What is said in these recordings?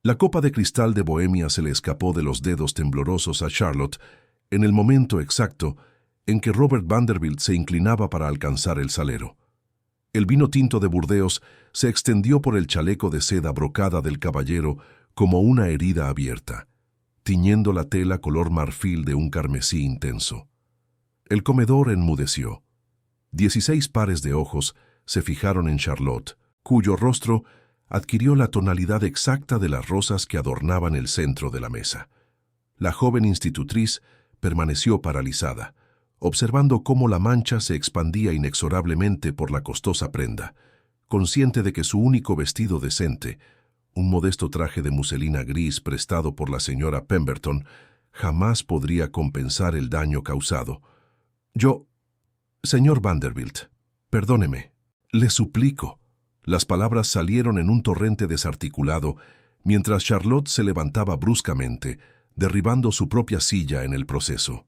La copa de cristal de Bohemia se le escapó de los dedos temblorosos a Charlotte en el momento exacto en que Robert Vanderbilt se inclinaba para alcanzar el salero. El vino tinto de Burdeos se extendió por el chaleco de seda brocada del caballero como una herida abierta, tiñendo la tela color marfil de un carmesí intenso. El comedor enmudeció. 16 pares de ojos se fijaron en Charlotte, cuyo rostro adquirió la tonalidad exacta de las rosas que adornaban el centro de la mesa. La joven institutriz permaneció paralizada, observando cómo la mancha se expandía inexorablemente por la costosa prenda, consciente de que su único vestido decente, un modesto traje de muselina gris prestado por la señora Pemberton, jamás podría compensar el daño causado. Señor Vanderbilt, perdóneme, le suplico. Las palabras salieron en un torrente desarticulado, mientras Charlotte se levantaba bruscamente, derribando su propia silla en el proceso.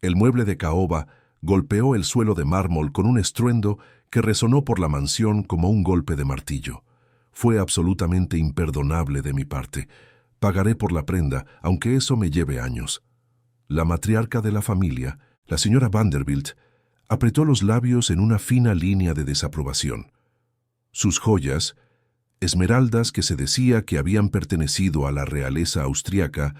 El mueble de caoba golpeó el suelo de mármol con un estruendo que resonó por la mansión como un golpe de martillo. Fue absolutamente imperdonable de mi parte. Pagaré por la prenda, aunque eso me lleve años. La matriarca de la familia, la señora Vanderbilt, apretó los labios en una fina línea de desaprobación. Sus joyas, esmeraldas que se decía que habían pertenecido a la realeza austriaca,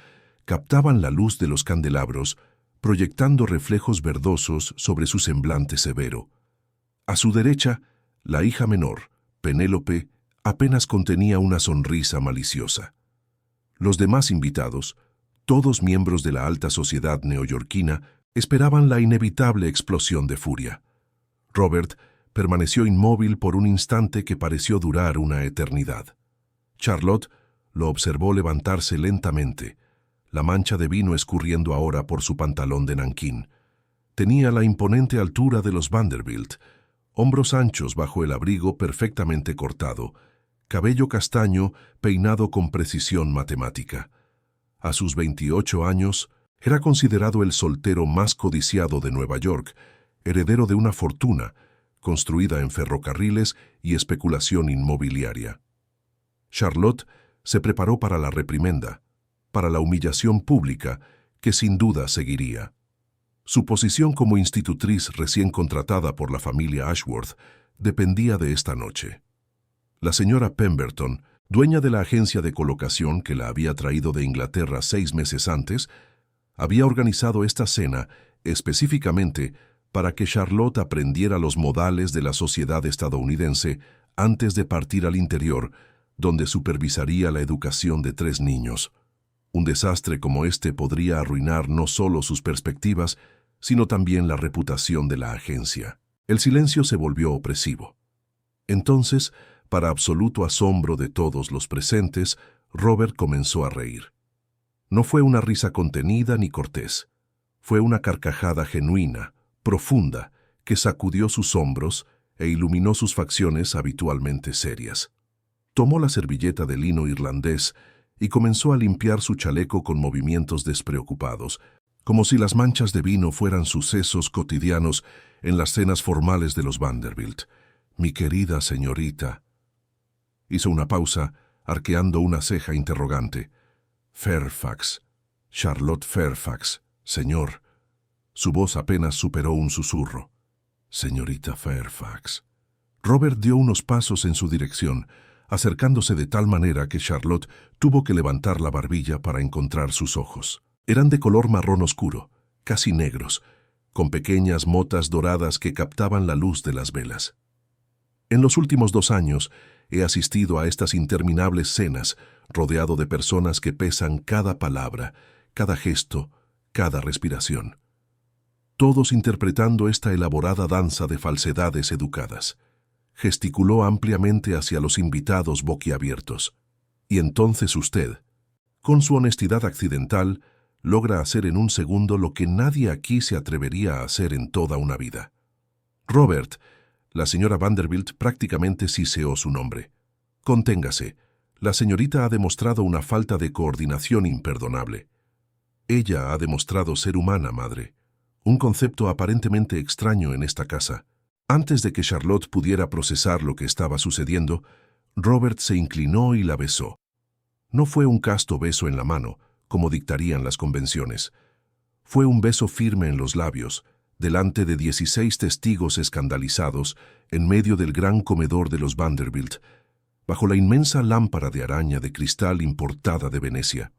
captaban la luz de los candelabros, proyectando reflejos verdosos sobre su semblante severo. A su derecha, la hija menor, Penélope, apenas contenía una sonrisa maliciosa. Los demás invitados, todos miembros de la alta sociedad neoyorquina, esperaban la inevitable explosión de furia. Robert permaneció inmóvil por un instante que pareció durar una eternidad. Charlotte lo observó levantarse lentamente, la mancha de vino escurriendo ahora por su pantalón de nanquín. Tenía la imponente altura de los Vanderbilt, hombros anchos bajo el abrigo perfectamente cortado, cabello castaño peinado con precisión matemática. A sus 28 años, era considerado el soltero más codiciado de Nueva York, heredero de una fortuna construida en ferrocarriles y especulación inmobiliaria. Charlotte se preparó para la reprimenda, para la humillación pública que sin duda seguiría. Su posición como institutriz recién contratada por la familia Ashworth dependía de esta noche. La señora Pemberton, dueña de la agencia de colocación que la había traído de Inglaterra 6 meses antes, había organizado esta cena específicamente para que Charlotte aprendiera los modales de la sociedad estadounidense antes de partir al interior, donde supervisaría la educación de 3 niños. Un desastre como este podría arruinar no solo sus perspectivas, sino también la reputación de la agencia. El silencio se volvió opresivo. Entonces, para absoluto asombro de todos los presentes, Robert comenzó a reír. No fue una risa contenida ni cortés. Fue una carcajada genuina, profunda, que sacudió sus hombros e iluminó sus facciones habitualmente serias. Tomó la servilleta de lino irlandés y comenzó a limpiar su chaleco con movimientos despreocupados, como si las manchas de vino fueran sucesos cotidianos en las cenas formales de los Vanderbilt. «Mi querida señorita». Hizo una pausa, arqueando una ceja interrogante. «Fairfax, Charlotte Fairfax, señor». Su voz apenas superó un susurro. «Señorita Fairfax». Robert dio unos pasos en su dirección, acercándose de tal manera que Charlotte tuvo que levantar la barbilla para encontrar sus ojos. Eran de color marrón oscuro, casi negros, con pequeñas motas doradas que captaban la luz de las velas. En los últimos 2 años he asistido a estas interminables cenas, rodeado de personas que pesan cada palabra, cada gesto, cada respiración. Todos interpretando esta elaborada danza de falsedades educadas. Gesticuló ampliamente hacia los invitados boquiabiertos. Y entonces usted, con su honestidad accidental, logra hacer en un segundo lo que nadie aquí se atrevería a hacer en toda una vida. Robert, la señora Vanderbilt prácticamente siseó su nombre. Conténgase, la señorita ha demostrado una falta de coordinación imperdonable. Ella ha demostrado ser humana, madre. Un concepto aparentemente extraño en esta casa. Antes de que Charlotte pudiera procesar lo que estaba sucediendo, Robert se inclinó y la besó. No fue un casto beso en la mano, como dictarían las convenciones. Fue un beso firme en los labios, delante de 16 testigos escandalizados, en medio del gran comedor de los Vanderbilt, bajo la inmensa lámpara de araña de cristal importada de Venecia.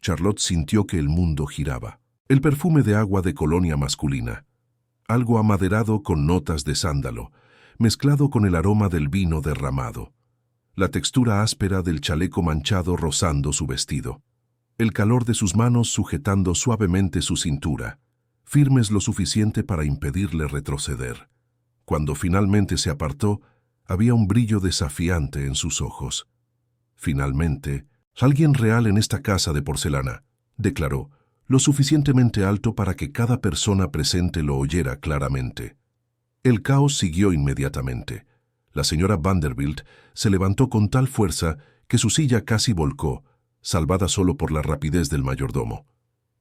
Charlotte sintió que el mundo giraba. El perfume de agua de colonia masculina, algo amaderado con notas de sándalo, mezclado con el aroma del vino derramado. La textura áspera del chaleco manchado rozando su vestido. El calor de sus manos sujetando suavemente su cintura, firmes lo suficiente para impedirle retroceder. Cuando finalmente se apartó, había un brillo desafiante en sus ojos. Finalmente, alguien real en esta casa de porcelana, declaró, lo suficientemente alto para que cada persona presente lo oyera claramente. El caos siguió inmediatamente. La señora Vanderbilt se levantó con tal fuerza que su silla casi volcó, salvada solo por la rapidez del mayordomo.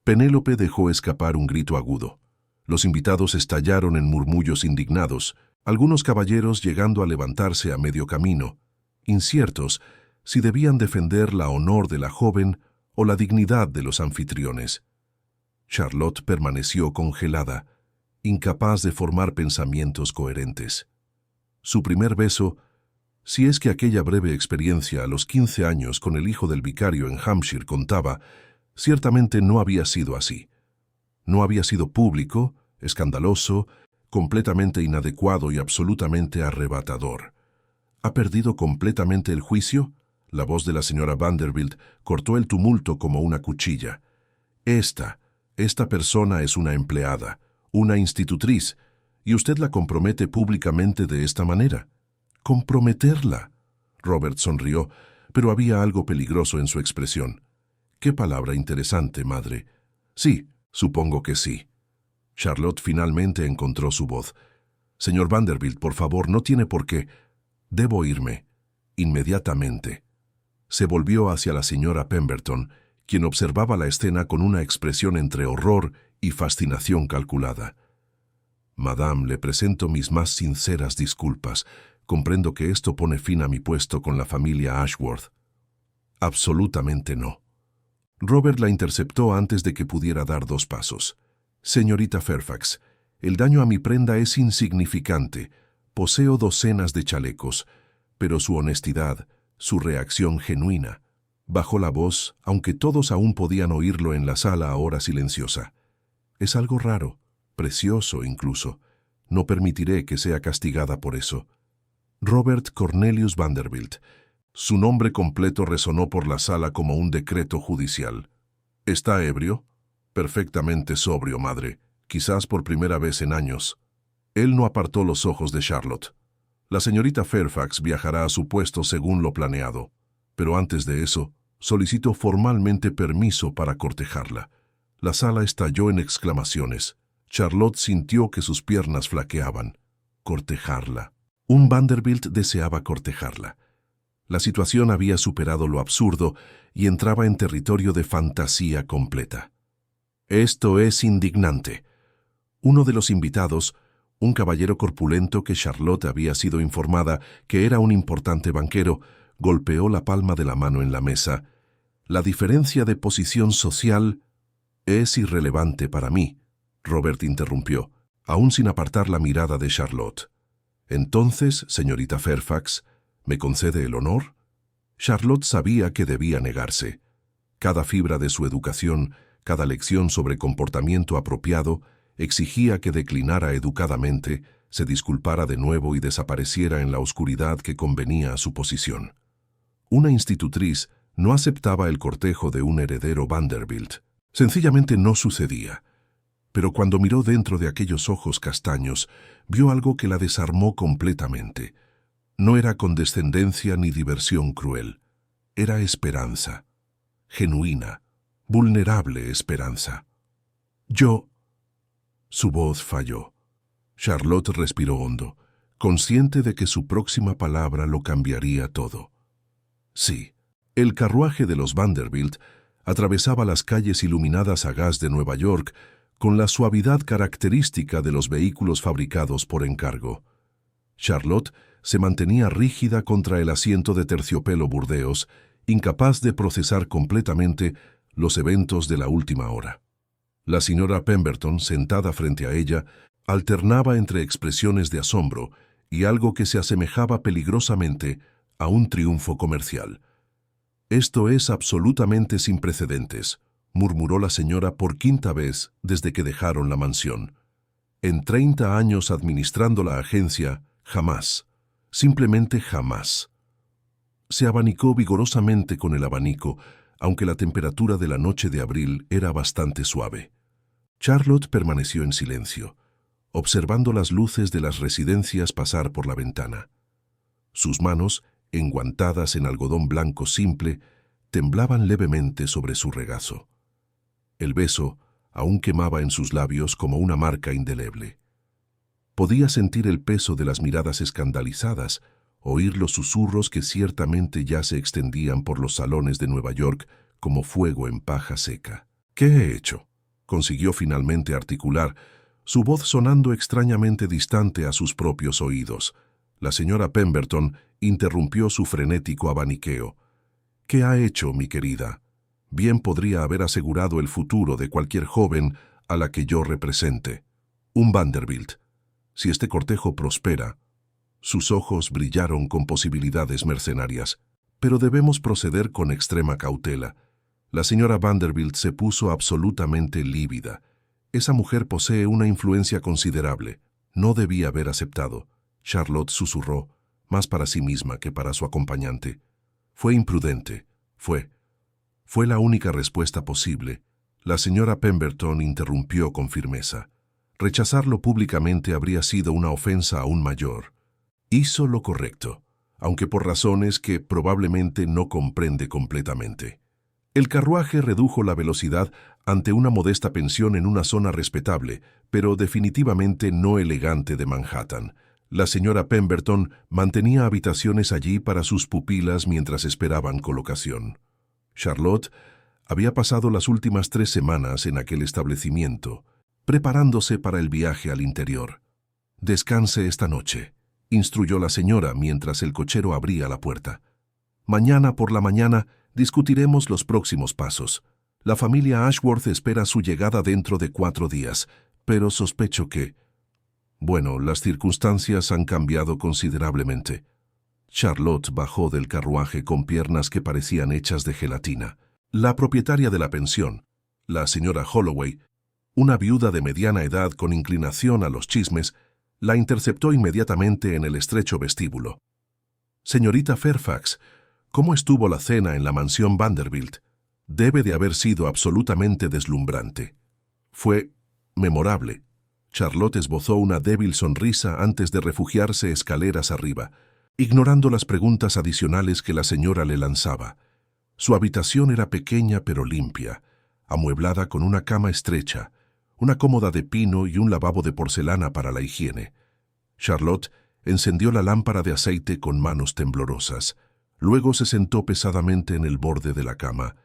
Penélope dejó escapar un grito agudo. Los invitados estallaron en murmullos indignados, algunos caballeros llegando a levantarse a medio camino, inciertos si debían defender la honor de la joven o la dignidad de los anfitriones. Charlotte permaneció congelada, incapaz de formar pensamientos coherentes. Su primer beso, si es que aquella breve experiencia a los 15 años con el hijo del vicario en Hampshire contaba, ciertamente no había sido así. No había sido público, escandaloso, completamente inadecuado y absolutamente arrebatador. ¿Ha perdido completamente el juicio? La voz de la señora Vanderbilt cortó el tumulto como una cuchilla. Esta persona es una empleada, una institutriz, y usted la compromete públicamente de esta manera. ¿Comprometerla? Robert sonrió, pero había algo peligroso en su expresión. «Qué palabra interesante, madre». «Sí, supongo que sí». Charlotte finalmente encontró su voz. «Señor Vanderbilt, por favor, no tiene por qué. Debo irme. Inmediatamente». Se volvió hacia la señora Pemberton, quien observaba la escena con una expresión entre horror y fascinación calculada. «Madame, le presento mis más sinceras disculpas. Comprendo que esto pone fin a mi puesto con la familia Ashworth». «Absolutamente no». Robert la interceptó antes de que pudiera dar 2 pasos. «Señorita Fairfax, el daño a mi prenda es insignificante. Poseo docenas de chalecos, pero su honestidad, su reacción genuina». Bajó la voz, aunque todos aún podían oírlo en la sala ahora silenciosa. «Es algo raro, precioso incluso. No permitiré que sea castigada por eso». Robert Cornelius Vanderbilt. Su nombre completo resonó por la sala como un decreto judicial. «¿Está ebrio?» «Perfectamente sobrio, madre. Quizás por primera vez en años». Él no apartó los ojos de Charlotte. «La señorita Fairfax viajará a su puesto según lo planeado. Pero antes de eso, solicito formalmente permiso para cortejarla». La sala estalló en exclamaciones. Charlotte sintió que sus piernas flaqueaban. Cortejarla. Un Vanderbilt deseaba cortejarla. La situación había superado lo absurdo y entraba en territorio de fantasía completa. «Esto es indignante». Uno de los invitados, un caballero corpulento que Charlotte había sido informada que era un importante banquero, golpeó la palma de la mano en la mesa. «La diferencia de posición social es irrelevante para mí», Robert interrumpió, aún sin apartar la mirada de Charlotte. «Entonces, señorita Fairfax, ¿me concede el honor?» Charlotte sabía que debía negarse. Cada fibra de su educación, cada lección sobre comportamiento apropiado, exigía que declinara educadamente, se disculpara de nuevo y desapareciera en la oscuridad que convenía a su posición. Una institutriz no aceptaba el cortejo de un heredero Vanderbilt. Sencillamente no sucedía. Pero cuando miró dentro de aquellos ojos castaños, vio algo que la desarmó completamente. No era condescendencia ni diversión cruel. Era esperanza. Genuina, vulnerable esperanza. «Yo...» Su voz falló. Charlotte respiró hondo, consciente de que su próxima palabra lo cambiaría todo. Sí, el carruaje de los Vanderbilt atravesaba las calles iluminadas a gas de Nueva York con la suavidad característica de los vehículos fabricados por encargo. Charlotte se mantenía rígida contra el asiento de terciopelo burdeos incapaz de procesar completamente los eventos de la última hora. La señora Pemberton, sentada frente a ella, alternaba entre expresiones de asombro y algo que se asemejaba peligrosamente a un triunfo comercial. «Esto es absolutamente sin precedentes», murmuró la señora por quinta vez desde que dejaron la mansión. «En 30 años administrando la agencia, jamás, simplemente jamás». Se abanicó vigorosamente con el abanico, aunque la temperatura de la noche de abril era bastante suave. Charlotte permaneció en silencio, observando las luces de las residencias pasar por la ventana. Sus manos, enguantadas en algodón blanco simple, temblaban levemente sobre su regazo. El beso aún quemaba en sus labios como una marca indeleble. Podía sentir el peso de las miradas escandalizadas, oír los susurros que ciertamente ya se extendían por los salones de Nueva York como fuego en paja seca. «¿Qué he hecho?», consiguió finalmente articular, su voz sonando extrañamente distante a sus propios oídos. La señora Pemberton interrumpió su frenético abaniqueo. «¿Qué ha hecho, mi querida? Bien podría haber asegurado el futuro de cualquier joven a la que yo represente. Un Vanderbilt. Si este cortejo prospera». Sus ojos brillaron con posibilidades mercenarias. «Pero debemos proceder con extrema cautela». La señora Vanderbilt se puso absolutamente lívida. Esa mujer posee una influencia considerable. No debía haber aceptado. Charlotte susurró, más para sí misma que para su acompañante. «Fue imprudente. Fue la única respuesta posible». La señora Pemberton interrumpió con firmeza. Rechazarlo públicamente habría sido una ofensa aún mayor. Hizo lo correcto, aunque por razones que probablemente no comprende completamente. El carruaje redujo la velocidad ante una modesta pensión en una zona respetable, pero definitivamente no elegante de Manhattan. La señora Pemberton mantenía habitaciones allí para sus pupilas mientras esperaban colocación. Charlotte había pasado las últimas 3 semanas en aquel establecimiento, preparándose para el viaje al interior. «Descanse esta noche», instruyó la señora mientras el cochero abría la puerta. «Mañana por la mañana discutiremos los próximos pasos. La familia Ashworth espera su llegada dentro de 4 días, pero sospecho que... Bueno, las circunstancias han cambiado considerablemente». Charlotte bajó del carruaje con piernas que parecían hechas de gelatina. La propietaria de la pensión, la señora Holloway, una viuda de mediana edad con inclinación a los chismes, la interceptó inmediatamente en el estrecho vestíbulo. «Señorita Fairfax, ¿cómo estuvo la cena en la mansión Vanderbilt? Debe de haber sido absolutamente deslumbrante». «Fue memorable». Charlotte esbozó una débil sonrisa antes de refugiarse escaleras arriba, ignorando las preguntas adicionales que la señora le lanzaba. Su habitación era pequeña pero limpia, amueblada con una cama estrecha, una cómoda de pino y un lavabo de porcelana para la higiene. Charlotte encendió la lámpara de aceite con manos temblorosas. Luego se sentó pesadamente en el borde de la cama.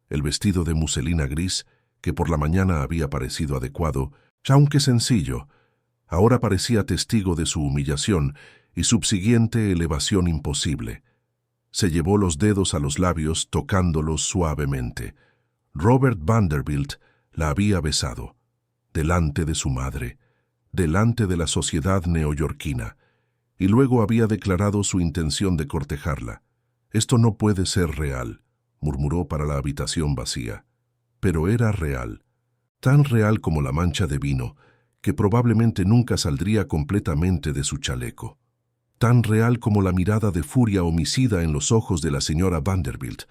El vestido de muselina gris, que por la mañana había parecido adecuado, aunque sencillo, ahora parecía testigo de su humillación y subsiguiente elevación imposible. Se llevó los dedos a los labios tocándolos suavemente. Robert Vanderbilt la había besado, delante de su madre, delante de la sociedad neoyorquina, y luego había declarado su intención de cortejarla. «Esto no puede ser real», murmuró para la habitación vacía. Pero era real, tan real como la mancha de vino, que probablemente nunca saldría completamente de su chaleco. Tan real como la mirada de furia homicida en los ojos de la señora Vanderbilt,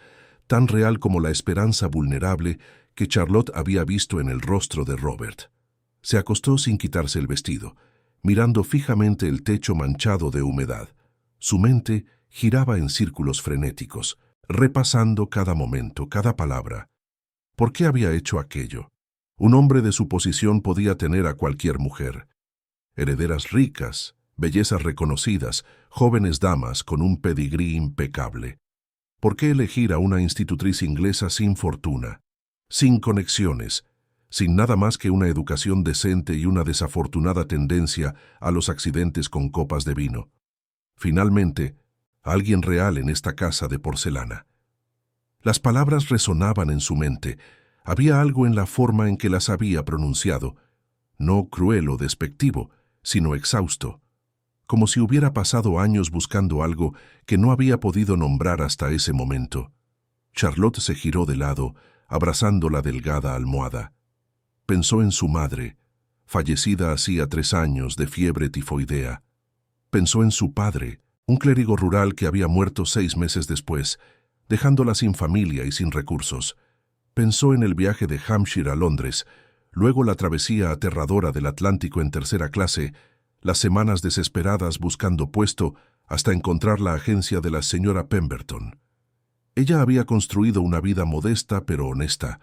tan real como la esperanza vulnerable que Charlotte había visto en el rostro de Robert. Se acostó sin quitarse el vestido, mirando fijamente el techo manchado de humedad. Su mente giraba en círculos frenéticos, repasando cada momento, cada palabra. ¿Por qué había hecho aquello? Un hombre de su posición podía tener a cualquier mujer. Herederas ricas, bellezas reconocidas, jóvenes damas con un pedigrí impecable. ¿Por qué elegir a una institutriz inglesa sin fortuna, sin conexiones, sin nada más que una educación decente y una desafortunada tendencia a los accidentes con copas de vino? Finalmente, alguien real en esta casa de porcelana. Las palabras resonaban en su mente. Había algo en la forma en que las había pronunciado, no cruel o despectivo, sino exhausto, como si hubiera pasado años buscando algo que no había podido nombrar hasta ese momento. Charlotte se giró de lado, abrazando la delgada almohada. Pensó en su madre, fallecida hacía 3 años de fiebre tifoidea. Pensó en su padre, un clérigo rural que había muerto 6 meses después, dejándola sin familia y sin recursos. Pensó en el viaje de Hampshire a Londres, luego la travesía aterradora del Atlántico en 3ª clase, las semanas desesperadas buscando puesto hasta encontrar la agencia de la señora Pemberton. Ella había construido una vida modesta pero honesta.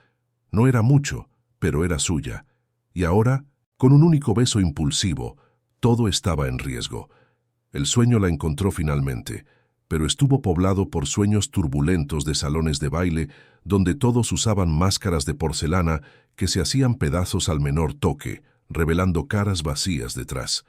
No era mucho, pero era suya. Y ahora, con un único beso impulsivo, todo estaba en riesgo. El sueño la encontró finalmente, pero estuvo poblado por sueños turbulentos de salones de baile donde todos usaban máscaras de porcelana que se hacían pedazos al menor toque, revelando caras vacías detrás.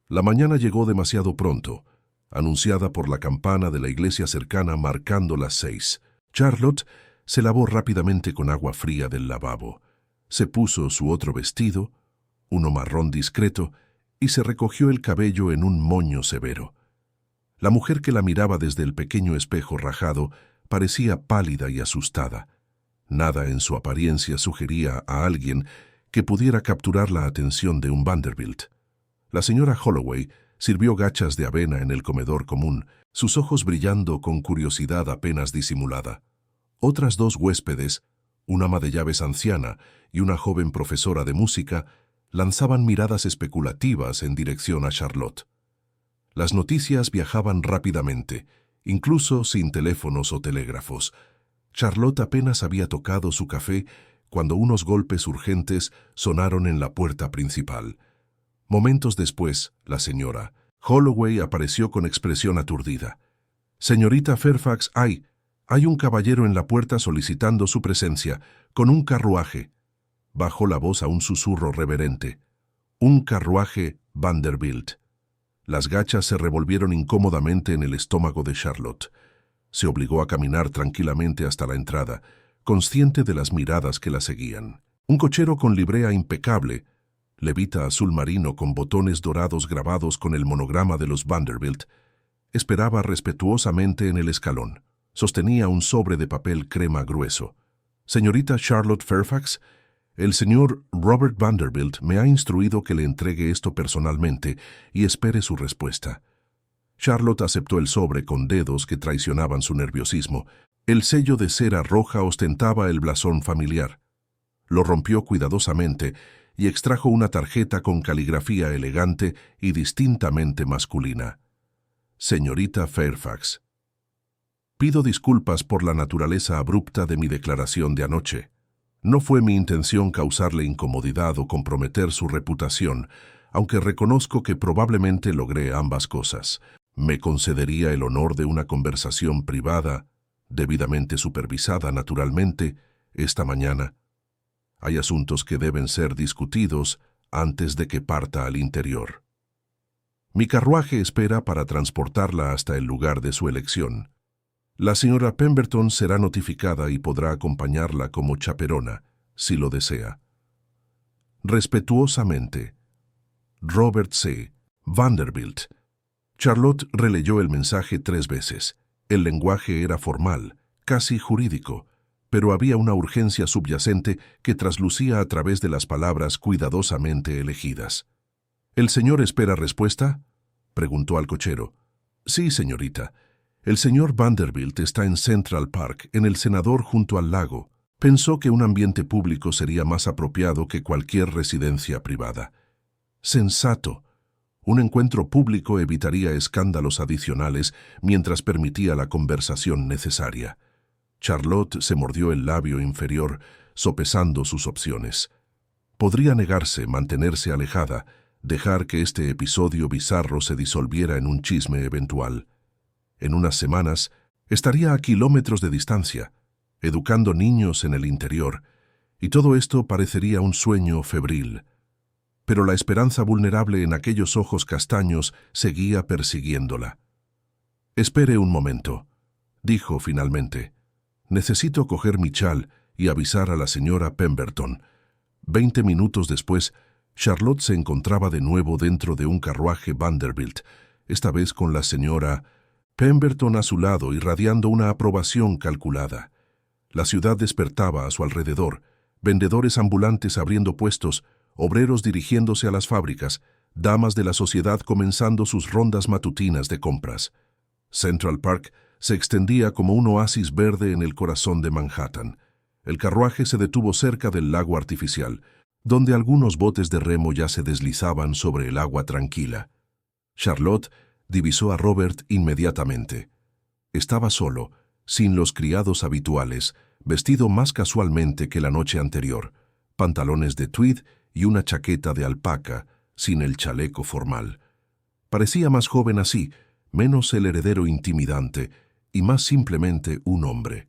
La mañana llegó demasiado pronto, anunciada por la campana de la iglesia cercana marcando las 6. Charlotte se lavó rápidamente con agua fría del lavabo. Se puso su otro vestido, uno marrón discreto, y se recogió el cabello en un moño severo. La mujer que la miraba desde el pequeño espejo rajado parecía pálida y asustada. Nada en su apariencia sugería a alguien que pudiera capturar la atención de un Vanderbilt. La señora Holloway sirvió gachas de avena en el comedor común, sus ojos brillando con curiosidad apenas disimulada. Otras 2 huéspedes, una ama de llaves anciana y una joven profesora de música, lanzaban miradas especulativas en dirección a Charlotte. Las noticias viajaban rápidamente, incluso sin teléfonos o telégrafos. Charlotte apenas había tocado su café cuando unos golpes urgentes sonaron en la puerta principal. Momentos después, la señora Holloway apareció con expresión aturdida. «Señorita Fairfax, hay un caballero en la puerta solicitando su presencia, con un carruaje». Bajó la voz a un susurro reverente. «Un carruaje Vanderbilt». Las gachas se revolvieron incómodamente en el estómago de Charlotte. Se obligó a caminar tranquilamente hasta la entrada, consciente de las miradas que la seguían. Un cochero con librea impecable, levita azul marino con botones dorados grabados con el monograma de los Vanderbilt, esperaba respetuosamente en el escalón. Sostenía un sobre de papel crema grueso. «Señorita Charlotte Fairfax, el señor Robert Vanderbilt me ha instruido que le entregue esto personalmente y espere su respuesta». Charlotte aceptó el sobre con dedos que traicionaban su nerviosismo. El sello de cera roja ostentaba el blasón familiar. Lo rompió cuidadosamente y extrajo una tarjeta con caligrafía elegante y distintamente masculina. «Señorita Fairfax, pido disculpas por la naturaleza abrupta de mi declaración de anoche. No fue mi intención causarle incomodidad o comprometer su reputación, aunque reconozco que probablemente logré ambas cosas. ¿Me concedería el honor de una conversación privada, debidamente supervisada naturalmente, esta mañana? Hay asuntos que deben ser discutidos antes de que parta al interior. Mi carruaje espera para transportarla hasta el lugar de su elección. La señora Pemberton será notificada y podrá acompañarla como chaperona, si lo desea. Respetuosamente, Robert C. Vanderbilt». Charlotte releyó el mensaje 3 veces. El lenguaje era formal, casi jurídico, pero había una urgencia subyacente que traslucía a través de las palabras cuidadosamente elegidas. «¿El señor espera respuesta?», preguntó al cochero. «Sí, señorita. El señor Vanderbilt está en Central Park, en el Senador junto al lago. Pensó que un ambiente público sería más apropiado que cualquier residencia privada». «Sensato. Un encuentro público evitaría escándalos adicionales mientras permitía la conversación necesaria». Charlotte se mordió el labio inferior, sopesando sus opciones. Podría negarse, mantenerse alejada, dejar que este episodio bizarro se disolviera en un chisme eventual. En unas semanas estaría a kilómetros de distancia, educando niños en el interior, y todo esto parecería un sueño febril. Pero la esperanza vulnerable en aquellos ojos castaños seguía persiguiéndola. «Espere un momento», dijo finalmente. Necesito coger mi chal y avisar a la señora Pemberton. 20 minutos después, Charlotte se encontraba de nuevo dentro de un carruaje Vanderbilt, esta vez con la señora Pemberton a su lado, irradiando una aprobación calculada. La ciudad despertaba a su alrededor, vendedores ambulantes abriendo puestos, obreros dirigiéndose a las fábricas, damas de la sociedad comenzando sus rondas matutinas de compras. Central Park se extendía como un oasis verde en el corazón de Manhattan. El carruaje se detuvo cerca del lago artificial, donde algunos botes de remo ya se deslizaban sobre el agua tranquila. Charlotte divisó a Robert inmediatamente. Estaba solo, sin los criados habituales, vestido más casualmente que la noche anterior, pantalones de tweed y una chaqueta de alpaca, sin el chaleco formal. Parecía más joven así, menos el heredero intimidante y más simplemente un hombre.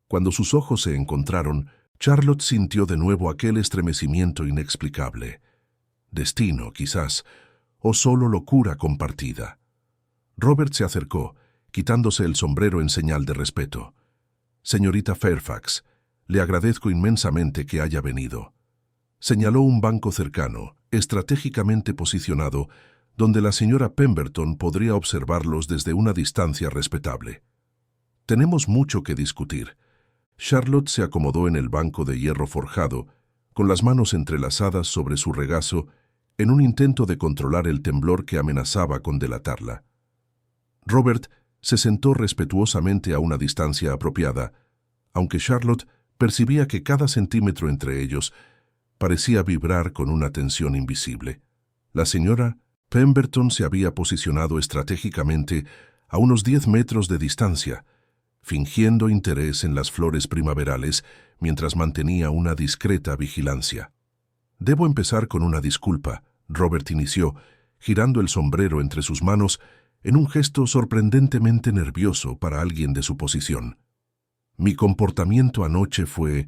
Cuando sus ojos se encontraron, Charlotte sintió de nuevo aquel estremecimiento inexplicable. Destino, quizás, o solo locura compartida. Robert se acercó, quitándose el sombrero en señal de respeto. «Señorita Fairfax, le agradezco inmensamente que haya venido». Señaló un banco cercano, estratégicamente posicionado, donde la señora Pemberton podría observarlos desde una distancia respetable. «Tenemos mucho que discutir». Charlotte se acomodó en el banco de hierro forjado, con las manos entrelazadas sobre su regazo, en un intento de controlar el temblor que amenazaba con delatarla. Robert se sentó respetuosamente a una distancia apropiada, aunque Charlotte percibía que cada centímetro entre ellos parecía vibrar con una tensión invisible. La señora Pemberton se había posicionado estratégicamente a unos 10 metros de distancia, fingiendo interés en las flores primaverales mientras mantenía una discreta vigilancia. «Debo empezar con una disculpa», Robert inició, girando el sombrero entre sus manos en un gesto sorprendentemente nervioso para alguien de su posición. «Mi comportamiento anoche fue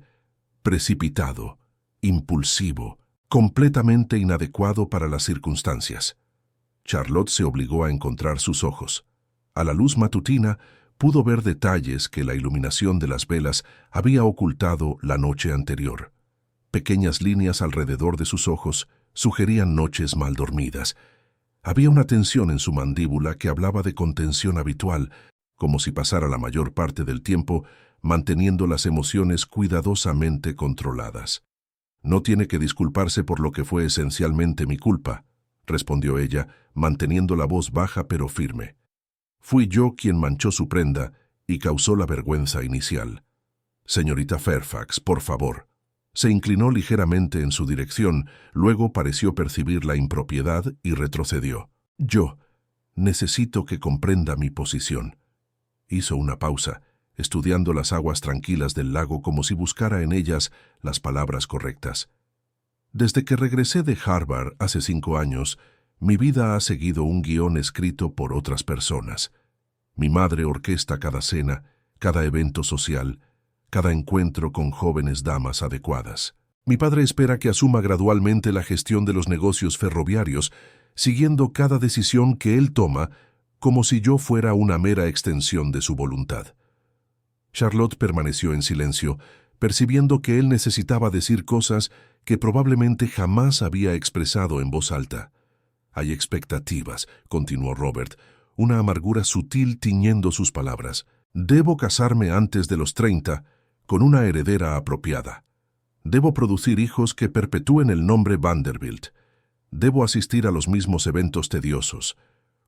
precipitado, impulsivo, completamente inadecuado para las circunstancias». Charlotte se obligó a encontrar sus ojos. A la luz matutina, pudo ver detalles que la iluminación de las velas había ocultado la noche anterior. Pequeñas líneas alrededor de sus ojos sugerían noches mal dormidas. Había una tensión en su mandíbula que hablaba de contención habitual, como si pasara la mayor parte del tiempo manteniendo las emociones cuidadosamente controladas. «No tiene que disculparse por lo que fue esencialmente mi culpa», respondió ella, manteniendo la voz baja pero firme. «Fui yo quien manchó su prenda y causó la vergüenza inicial. Señorita Fairfax, por favor». Se inclinó ligeramente en su dirección, luego pareció percibir la impropiedad y retrocedió. «Yo necesito que comprenda mi posición». Hizo una pausa, estudiando las aguas tranquilas del lago como si buscara en ellas las palabras correctas. «Desde que regresé de Harvard hace 5 años, mi vida ha seguido un guión escrito por otras personas. Mi madre orquesta cada cena, cada evento social, cada encuentro con jóvenes damas adecuadas. Mi padre espera que asuma gradualmente la gestión de los negocios ferroviarios, siguiendo cada decisión que él toma como si yo fuera una mera extensión de su voluntad». Charlotte permaneció en silencio, percibiendo que él necesitaba decir cosas que probablemente jamás había expresado en voz alta. «Hay expectativas», continuó Robert, una amargura sutil tiñendo sus palabras. «Debo casarme antes de los 30, con una heredera apropiada. Debo producir hijos que perpetúen el nombre Vanderbilt. Debo asistir a los mismos eventos tediosos,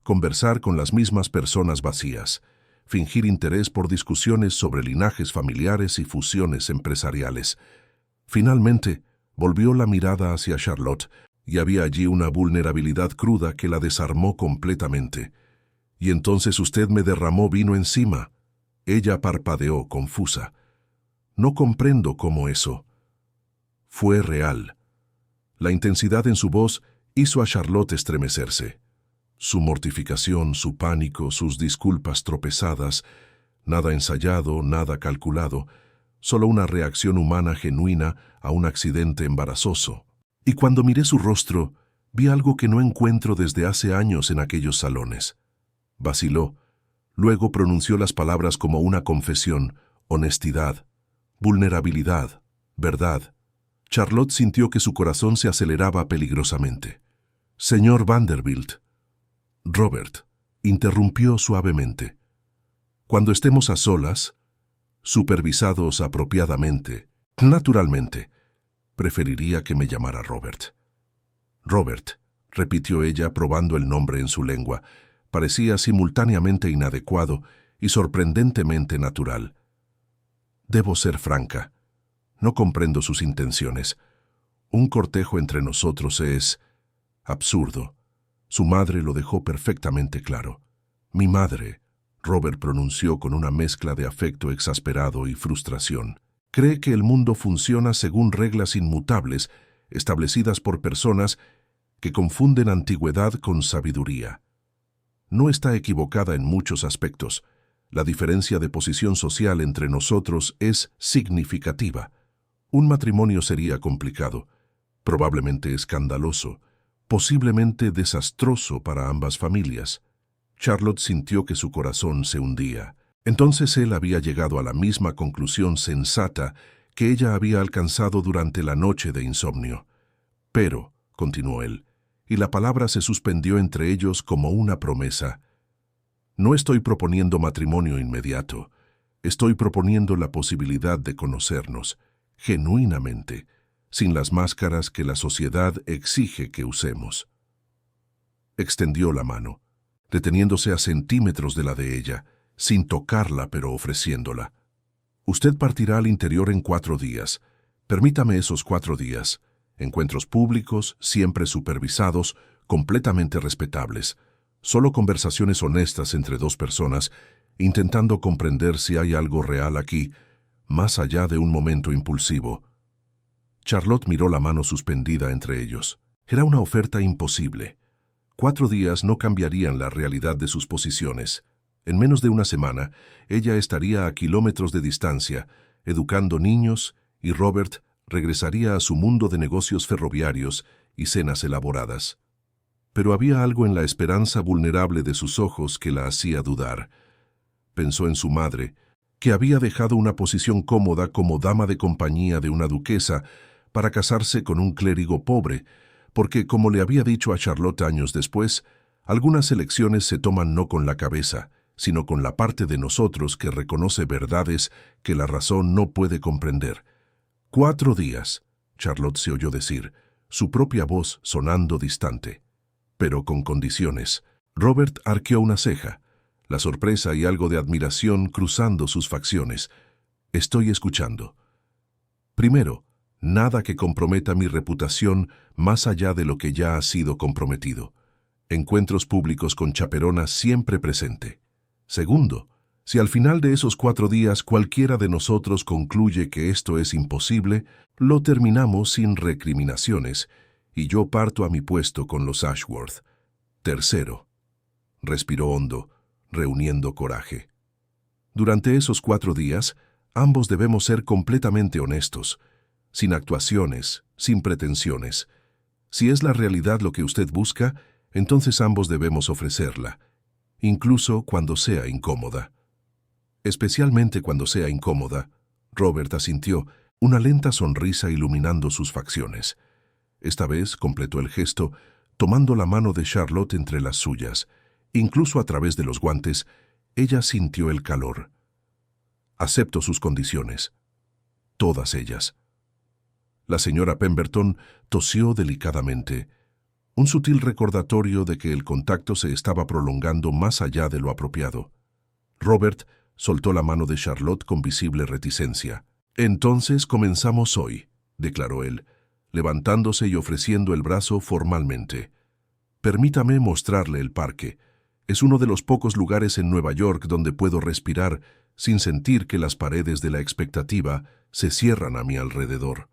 conversar con las mismas personas vacías, fingir interés por discusiones sobre linajes familiares y fusiones empresariales». Finalmente, volvió la mirada hacia Charlotte, y había allí una vulnerabilidad cruda que la desarmó completamente. «Y entonces usted me derramó vino encima». Ella parpadeó, confusa. «No comprendo cómo eso». Fue real. La intensidad en su voz hizo a Charlotte estremecerse. Su mortificación, su pánico, sus disculpas tropezadas, nada ensayado, nada calculado, solo una reacción humana genuina a un accidente embarazoso. Y cuando miré su rostro, vi algo que no encuentro desde hace años en aquellos salones. Vaciló, luego pronunció las palabras como una confesión, honestidad, vulnerabilidad, verdad. Charlotte sintió que su corazón se aceleraba peligrosamente. «Señor Vanderbilt». Robert interrumpió suavemente. «Cuando estemos a solas, supervisados apropiadamente, naturalmente, preferiría que me llamara Robert». «Robert», repitió ella probando el nombre en su lengua. Parecía simultáneamente inadecuado y sorprendentemente natural. «Debo ser franca. No comprendo sus intenciones. Un cortejo entre nosotros es absurdo. Su madre lo dejó perfectamente claro. Mi madre», Robert pronunció con una mezcla de afecto exasperado y frustración, «cree que el mundo funciona según reglas inmutables establecidas por personas que confunden antigüedad con sabiduría. No está equivocada en muchos aspectos. La diferencia de posición social entre nosotros es significativa. Un matrimonio sería complicado, probablemente escandaloso, posiblemente desastroso para ambas familias». Charlotte sintió que su corazón se hundía. Entonces él había llegado a la misma conclusión sensata que ella había alcanzado durante la noche de insomnio. «Pero», continuó él, y la palabra se suspendió entre ellos como una promesa, «no estoy proponiendo matrimonio inmediato. Estoy proponiendo la posibilidad de conocernos, genuinamente, sin las máscaras que la sociedad exige que usemos». Extendió la mano, deteniéndose a centímetros de la de ella, sin tocarla pero ofreciéndola. «Usted partirá al interior en 4 días. Permítame esos 4 días. Encuentros públicos, siempre supervisados, completamente respetables. Solo conversaciones honestas entre 2 personas, intentando comprender si hay algo real aquí, más allá de un momento impulsivo». Charlotte miró la mano suspendida entre ellos. Era una oferta imposible. 4 días no cambiarían la realidad de sus posiciones. En menos de una semana, ella estaría a kilómetros de distancia, educando niños, y Robert regresaría a su mundo de negocios ferroviarios y cenas elaboradas. Pero había algo en la esperanza vulnerable de sus ojos que la hacía dudar. Pensó en su madre, que había dejado una posición cómoda como dama de compañía de una duquesa para casarse con un clérigo pobre, porque, como le había dicho a Charlotte años después, algunas elecciones se toman no con la cabeza, sino con la parte de nosotros que reconoce verdades que la razón no puede comprender. 4 días, Charlotte se oyó decir, su propia voz sonando distante. Pero con condiciones. Robert arqueó una ceja, la sorpresa y algo de admiración cruzando sus facciones. «Estoy escuchando». «Primero, nada que comprometa mi reputación más allá de lo que ya ha sido comprometido. Encuentros públicos con chaperona siempre presente. Segundo, si al final de esos 4 días cualquiera de nosotros concluye que esto es imposible, lo terminamos sin recriminaciones, y yo parto a mi puesto con los Ashworth. Tercero». Respiró hondo, reuniendo coraje. «Durante esos 4 días, ambos debemos ser completamente honestos, sin actuaciones, sin pretensiones. Si es la realidad lo que usted busca, entonces ambos debemos ofrecerla, incluso cuando sea incómoda». «Especialmente cuando sea incómoda», Robert asintió, una lenta sonrisa iluminando sus facciones. Esta vez completó el gesto, tomando la mano de Charlotte entre las suyas. Incluso a través de los guantes, ella sintió el calor. «Acepto sus condiciones. Todas ellas». La señora Pemberton tosió delicadamente, un sutil recordatorio de que el contacto se estaba prolongando más allá de lo apropiado. Robert soltó la mano de Charlotte con visible reticencia. «Entonces comenzamos hoy», declaró él, levantándose y ofreciendo el brazo formalmente. «Permítame mostrarle el parque. Es uno de los pocos lugares en Nueva York donde puedo respirar sin sentir que las paredes de la expectativa se cierran a mi alrededor».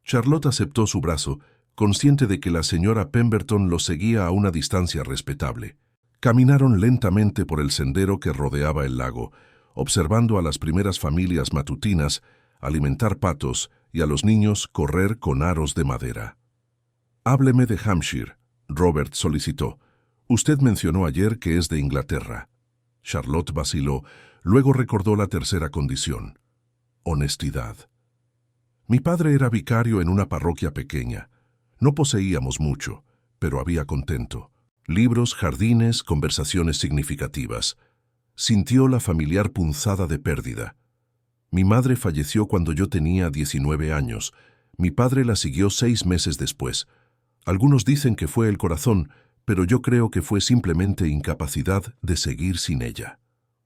Charlotte aceptó su brazo, consciente de que la señora Pemberton lo seguía a una distancia respetable. Caminaron lentamente por el sendero que rodeaba el lago, observando a las primeras familias matutinas alimentar patos y a los niños correr con aros de madera. «Hábleme de Hampshire», Robert solicitó. «Usted mencionó ayer que es de Inglaterra». Charlotte vaciló. Luego recordó la tercera condición: honestidad. Mi padre era vicario en una parroquia pequeña. No poseíamos mucho, pero había contento. Libros, jardines, conversaciones significativas. Sintió la familiar punzada de pérdida. Mi madre falleció cuando yo tenía 19 años. Mi padre la siguió 6 meses después. Algunos dicen que fue el corazón, pero yo creo que fue simplemente incapacidad de seguir sin ella.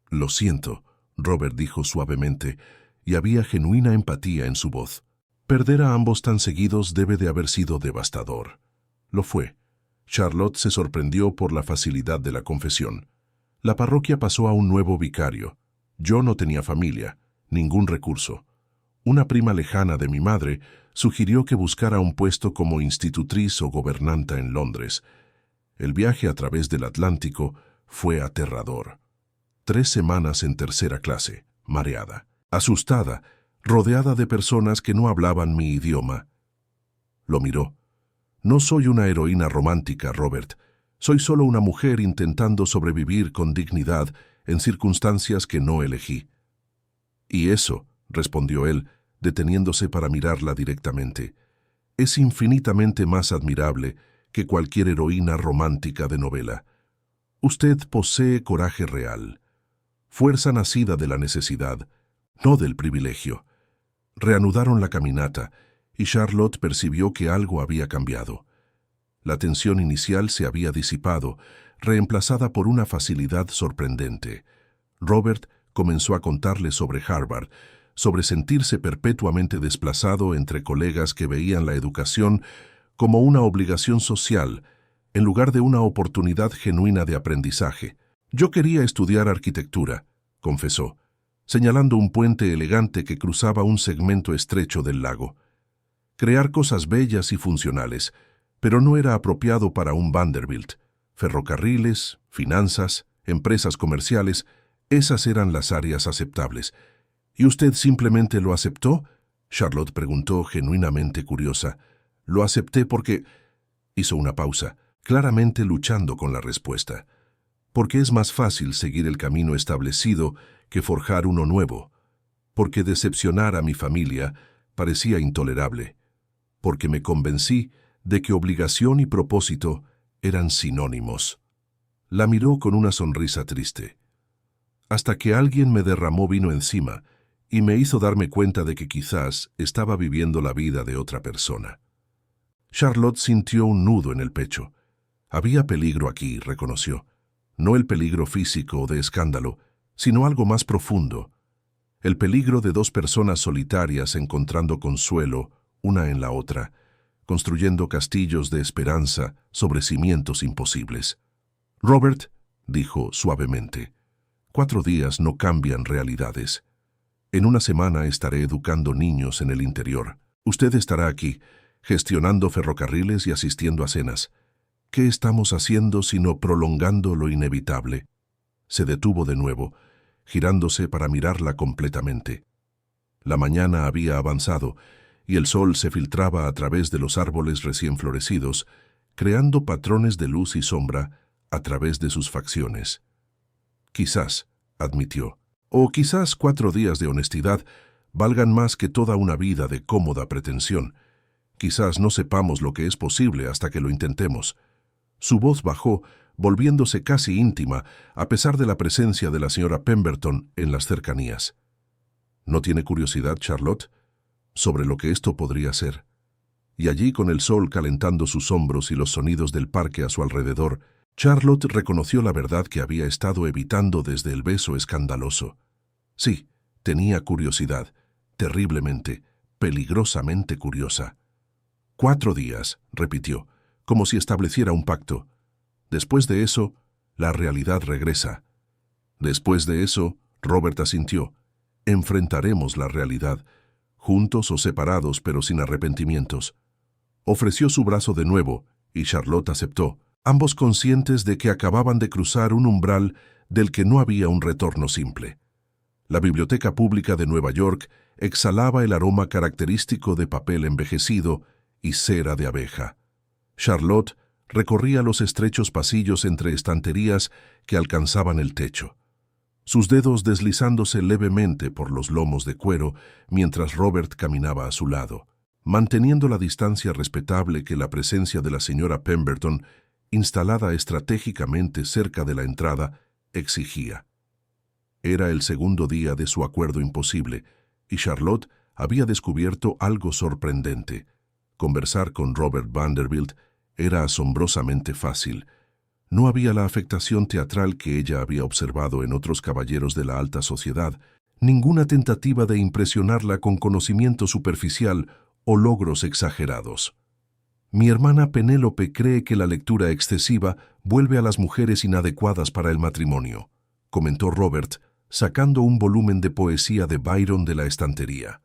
Lo siento, Robert dijo suavemente, y había genuina empatía en su voz. Perder a ambos tan seguidos debe de haber sido devastador. Lo fue. Charlotte se sorprendió por la facilidad de la confesión. La parroquia pasó a un nuevo vicario. Yo no tenía familia, ningún recurso. Una prima lejana de mi madre sugirió que buscara un puesto como institutriz o gobernanta en Londres. El viaje a través del Atlántico fue aterrador. 3 semanas en tercera clase, mareada, asustada, rodeada de personas que no hablaban mi idioma. Lo miró. No soy una heroína romántica, Robert. Soy solo una mujer intentando sobrevivir con dignidad en circunstancias que no elegí. Y eso, respondió él, deteniéndose para mirarla directamente, es infinitamente más admirable que cualquier heroína romántica de novela. Usted posee coraje real, fuerza nacida de la necesidad, no del privilegio. Reanudaron la caminata, y Charlotte percibió que algo había cambiado. La tensión inicial se había disipado, reemplazada por una facilidad sorprendente. Robert comenzó a contarle sobre Harvard, sobre sentirse perpetuamente desplazado entre colegas que veían la educación como una obligación social, en lugar de una oportunidad genuina de aprendizaje. Yo quería estudiar arquitectura, confesó, señalando un puente elegante que cruzaba un segmento estrecho del lago. Crear cosas bellas y funcionales, pero no era apropiado para un Vanderbilt. Ferrocarriles, finanzas, empresas comerciales, esas eran las áreas aceptables. ¿Y usted simplemente lo aceptó? Charlotte preguntó, genuinamente curiosa. Lo acepté porque... Hizo una pausa, claramente luchando con la respuesta. Porque es más fácil seguir el camino establecido que forjar uno nuevo. Porque decepcionar a mi familia parecía intolerable. Porque me convencí de que obligación y propósito eran sinónimos. La miró con una sonrisa triste. Hasta que alguien me derramó vino encima y me hizo darme cuenta de que quizás estaba viviendo la vida de otra persona. Charlotte sintió un nudo en el pecho. Había peligro aquí, reconoció. No el peligro físico o de escándalo, sino algo más profundo. El peligro de 2 personas solitarias encontrando consuelo una en la otra, construyendo castillos de esperanza sobre cimientos imposibles. Robert, dijo suavemente, 4 días no cambian realidades. En una semana estaré educando niños en el interior. Usted estará aquí, gestionando ferrocarriles y asistiendo a cenas. ¿Qué estamos haciendo sino prolongando lo inevitable? Se detuvo de nuevo, girándose para mirarla completamente. La mañana había avanzado, y el sol se filtraba a través de los árboles recién florecidos, creando patrones de luz y sombra a través de sus facciones. Quizás, admitió, o quizás 4 días de honestidad valgan más que toda una vida de cómoda pretensión. Quizás no sepamos lo que es posible hasta que lo intentemos. Su voz bajó, volviéndose casi íntima, a pesar de la presencia de la señora Pemberton en las cercanías. ¿No tiene curiosidad, Charlotte, sobre lo que esto podría ser? Y allí, con el sol calentando sus hombros y los sonidos del parque a su alrededor, Charlotte reconoció la verdad que había estado evitando desde el beso escandaloso. Sí, tenía curiosidad, terriblemente, peligrosamente curiosa. 4 días, repitió, como si estableciera un pacto. Después de eso, la realidad regresa. Después de eso, Robert asintió, enfrentaremos la realidad, juntos o separados pero sin arrepentimientos. Ofreció su brazo de nuevo, y Charlotte aceptó, ambos conscientes de que acababan de cruzar un umbral del que no había un retorno simple. La Biblioteca Pública de Nueva York exhalaba el aroma característico de papel envejecido y cera de abeja. Charlotte recorría los estrechos pasillos entre estanterías que alcanzaban el techo. sus dedos deslizándose levemente por los lomos de cuero mientras Robert caminaba a su lado, manteniendo la distancia respetable que la presencia de la señora Pemberton, instalada estratégicamente cerca de la entrada, exigía. Era el segundo día de su acuerdo imposible, y Charlotte había descubierto algo sorprendente. Conversar con Robert Vanderbilt era asombrosamente fácil. No había la afectación teatral que ella había observado en otros caballeros de la alta sociedad, ninguna tentativa de impresionarla con conocimiento superficial o logros exagerados. Mi hermana Penélope cree que la lectura excesiva vuelve a las mujeres inadecuadas para el matrimonio, comentó Robert, sacando un volumen de poesía de Byron de la estantería.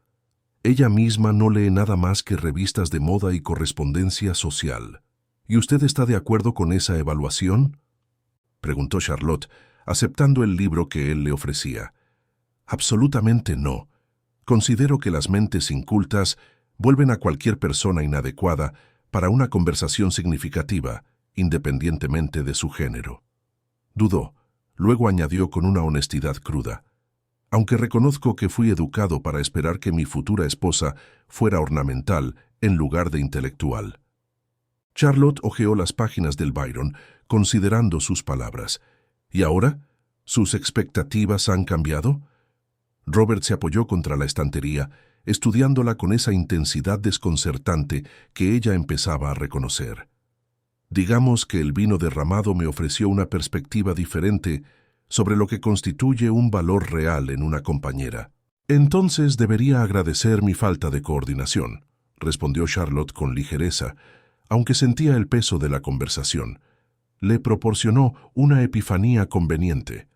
Ella misma no lee nada más que revistas de moda y correspondencia social. ¿Y usted está de acuerdo con esa evaluación?, preguntó Charlotte, aceptando el libro que él le ofrecía. Absolutamente no. Considero que las mentes incultas vuelven a cualquier persona inadecuada para una conversación significativa, independientemente de su género. Dudó, luego añadió con una honestidad cruda. Aunque reconozco que fui educado para esperar que mi futura esposa fuera ornamental en lugar de intelectual. Charlotte hojeó las páginas del Byron, considerando sus palabras. ¿Y ahora? ¿Sus expectativas han cambiado? Robert se apoyó contra la estantería, estudiándola con esa intensidad desconcertante que ella empezaba a reconocer. Digamos que el vino derramado me ofreció una perspectiva diferente sobre lo que constituye un valor real en una compañera. Entonces debería agradecer mi falta de coordinación, respondió Charlotte con ligereza, aunque sentía el peso de la conversación. Le proporcionó una epifanía conveniente,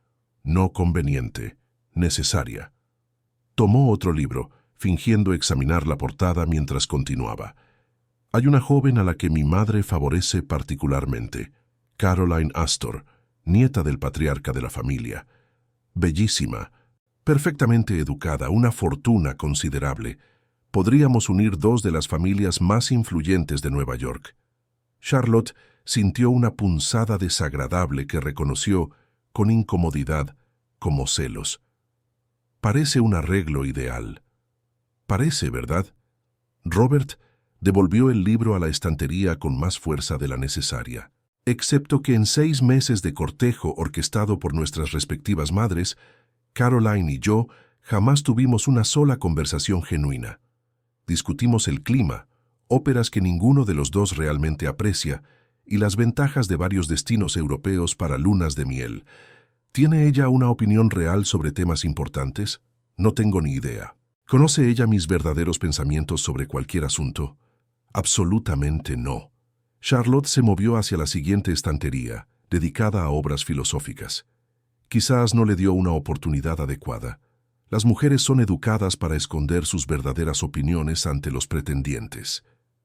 no conveniente, necesaria. Tomó otro libro, fingiendo examinar la portada mientras continuaba. Hay una joven a la que mi madre favorece particularmente, Caroline Astor, nieta del patriarca de la familia. Bellísima, perfectamente educada, una fortuna considerable. Podríamos unir dos de las familias más influyentes de Nueva York. Charlotte sintió una punzada desagradable que reconoció, con incomodidad, como celos. Parece un arreglo ideal. Parece, ¿verdad? Robert devolvió el libro a la estantería con más fuerza de la necesaria. Excepto que en 6 meses de cortejo orquestado por nuestras respectivas madres, Caroline y yo jamás tuvimos una sola conversación genuina. Discutimos el clima, óperas que ninguno de los dos realmente aprecia, y las ventajas de varios destinos europeos para lunas de miel. ¿Tiene ella una opinión real sobre temas importantes? No tengo ni idea. ¿Conoce ella mis verdaderos pensamientos sobre cualquier asunto? Absolutamente no. Charlotte se movió hacia la siguiente estantería, dedicada a obras filosóficas. Quizás no le dio una oportunidad adecuada. Las mujeres son educadas para esconder sus verdaderas opiniones ante los pretendientes.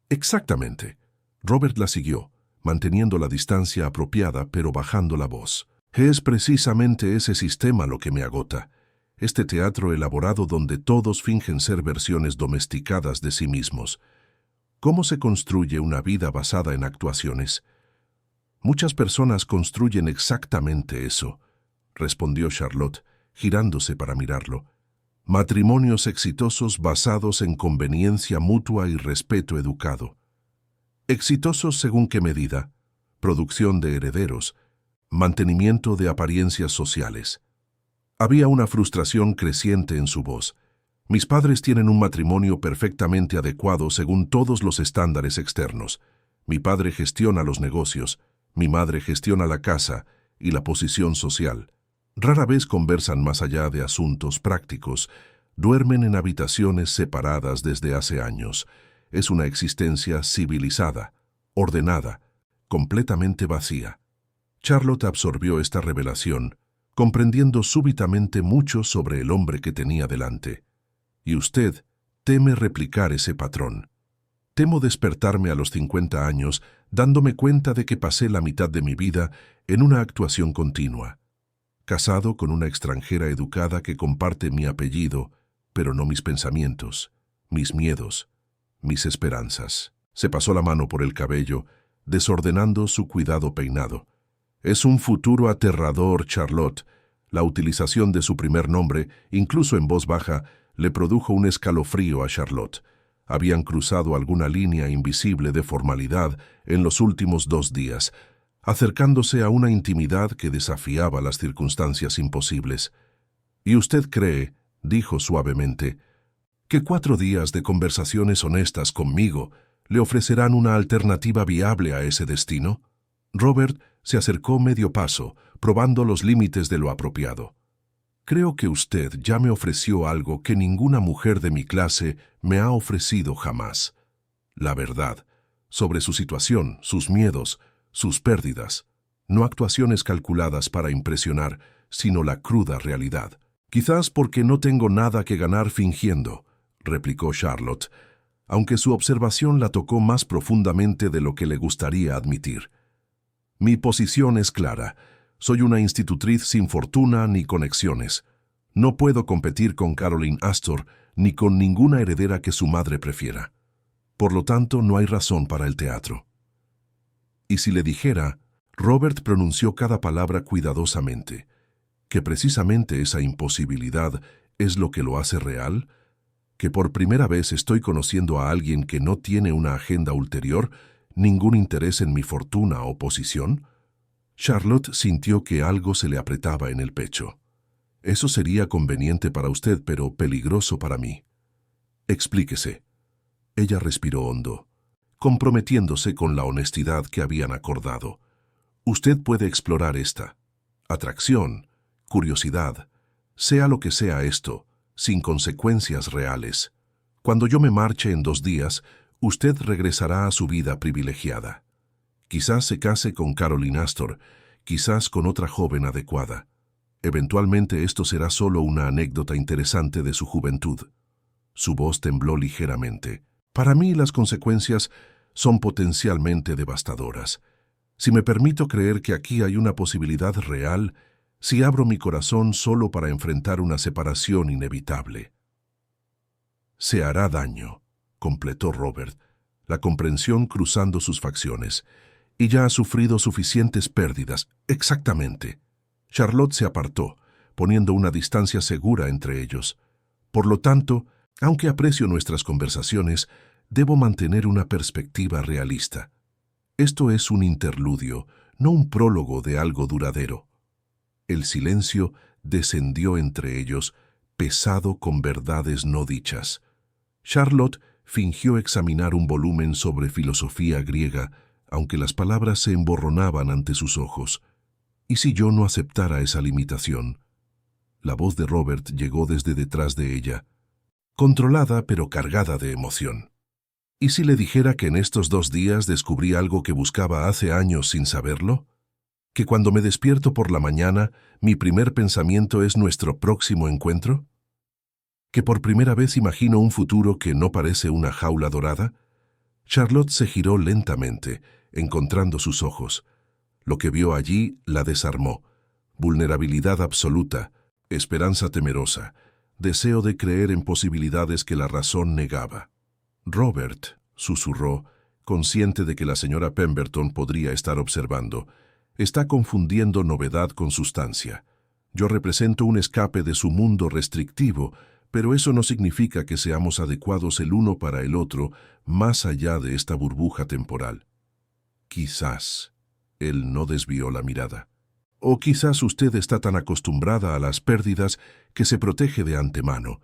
Exactamente. Robert la siguió, manteniendo la distancia apropiada pero bajando la voz. Es precisamente ese sistema lo que me agota. Este teatro elaborado donde todos fingen ser versiones domesticadas de sí mismos. ¿Cómo se construye una vida basada en actuaciones? Muchas personas construyen exactamente eso, respondió Charlotte, girándose para mirarlo. Matrimonios exitosos basados en conveniencia mutua y respeto educado. ¿Exitosos según qué medida? Producción de herederos, mantenimiento de apariencias sociales. Había una frustración creciente en su voz. Mis padres tienen un matrimonio perfectamente adecuado según todos los estándares externos. Mi padre gestiona los negocios, mi madre gestiona la casa y la posición social. Rara vez conversan más allá de asuntos prácticos. Duermen en habitaciones separadas desde hace años. Es una existencia civilizada, ordenada, completamente vacía. Charlotte absorbió esta revelación, comprendiendo súbitamente mucho sobre el hombre que tenía delante. Y usted teme replicar ese patrón. Temo despertarme a los 50 años dándome cuenta de que pasé la mitad de mi vida en una actuación continua. Casado con una extranjera educada que comparte mi apellido, pero no mis pensamientos, mis miedos, mis esperanzas. Se pasó la mano por el cabello, desordenando su cuidado peinado. Es un futuro aterrador, Charlotte. La utilización de su primer nombre, incluso en voz baja, le produjo un escalofrío a Charlotte. Habían cruzado alguna línea invisible de formalidad en los últimos 2 días, acercándose a una intimidad que desafiaba las circunstancias imposibles. «¿Y usted cree», dijo suavemente, «que 4 días de conversaciones honestas conmigo le ofrecerán una alternativa viable a ese destino?» Robert se acercó medio paso, probando los límites de lo apropiado. «Creo que usted ya me ofreció algo que ninguna mujer de mi clase me ha ofrecido jamás. La verdad, sobre su situación, sus miedos, sus pérdidas. No actuaciones calculadas para impresionar, sino la cruda realidad. Quizás porque no tengo nada que ganar fingiendo», replicó Charlotte, aunque su observación la tocó más profundamente de lo que le gustaría admitir. «Mi posición es clara. Soy una institutriz sin fortuna ni conexiones. No puedo competir con Caroline Astor ni con ninguna heredera que su madre prefiera. Por lo tanto, no hay razón para el teatro». Y si le dijera, Robert pronunció cada palabra cuidadosamente, que precisamente esa imposibilidad es lo que lo hace real, que por primera vez estoy conociendo a alguien que no tiene una agenda ulterior, ningún interés en mi fortuna o posición. Charlotte sintió que algo se le apretaba en el pecho. «Eso sería conveniente para usted, pero peligroso para mí. Explíquese». Ella respiró hondo, comprometiéndose con la honestidad que habían acordado. «Usted puede explorar esta atracción, curiosidad, sea lo que sea esto, sin consecuencias reales. Cuando yo me marche en 2 días, usted regresará a su vida privilegiada. Quizás se case con Caroline Astor, quizás con otra joven adecuada. Eventualmente esto será solo una anécdota interesante de su juventud». Su voz tembló ligeramente. «Para mí las consecuencias son potencialmente devastadoras. Si me permito creer que aquí hay una posibilidad real, si abro mi corazón solo para enfrentar una separación inevitable». «Se hará daño», completó Robert, la comprensión cruzando sus facciones. «Y ya ha sufrido suficientes pérdidas». «Exactamente». Charlotte se apartó, poniendo una distancia segura entre ellos. «Por lo tanto, aunque aprecio nuestras conversaciones, debo mantener una perspectiva realista. Esto es un interludio, no un prólogo de algo duradero». El silencio descendió entre ellos, pesado con verdades no dichas. Charlotte fingió examinar un volumen sobre filosofía griega, aunque las palabras se emborronaban ante sus ojos. «¿Y si yo no aceptara esa limitación?» La voz de Robert llegó desde detrás de ella, controlada pero cargada de emoción. «¿Y si le dijera que en estos 2 días descubrí algo que buscaba hace años sin saberlo? ¿Que cuando me despierto por la mañana, mi primer pensamiento es nuestro próximo encuentro? ¿Que por primera vez imagino un futuro que no parece una jaula dorada?» Charlotte se giró lentamente, encontrando sus ojos. Lo que vio allí la desarmó. Vulnerabilidad absoluta, esperanza temerosa, deseo de creer en posibilidades que la razón negaba. «Robert», susurró, consciente de que la señora Pemberton podría estar observando, «está confundiendo novedad con sustancia. Yo represento un escape de su mundo restrictivo, pero eso no significa que seamos adecuados el uno para el otro más allá de esta burbuja temporal». «Quizás». Él no desvió la mirada. «O quizás usted está tan acostumbrada a las pérdidas que se protege de antemano,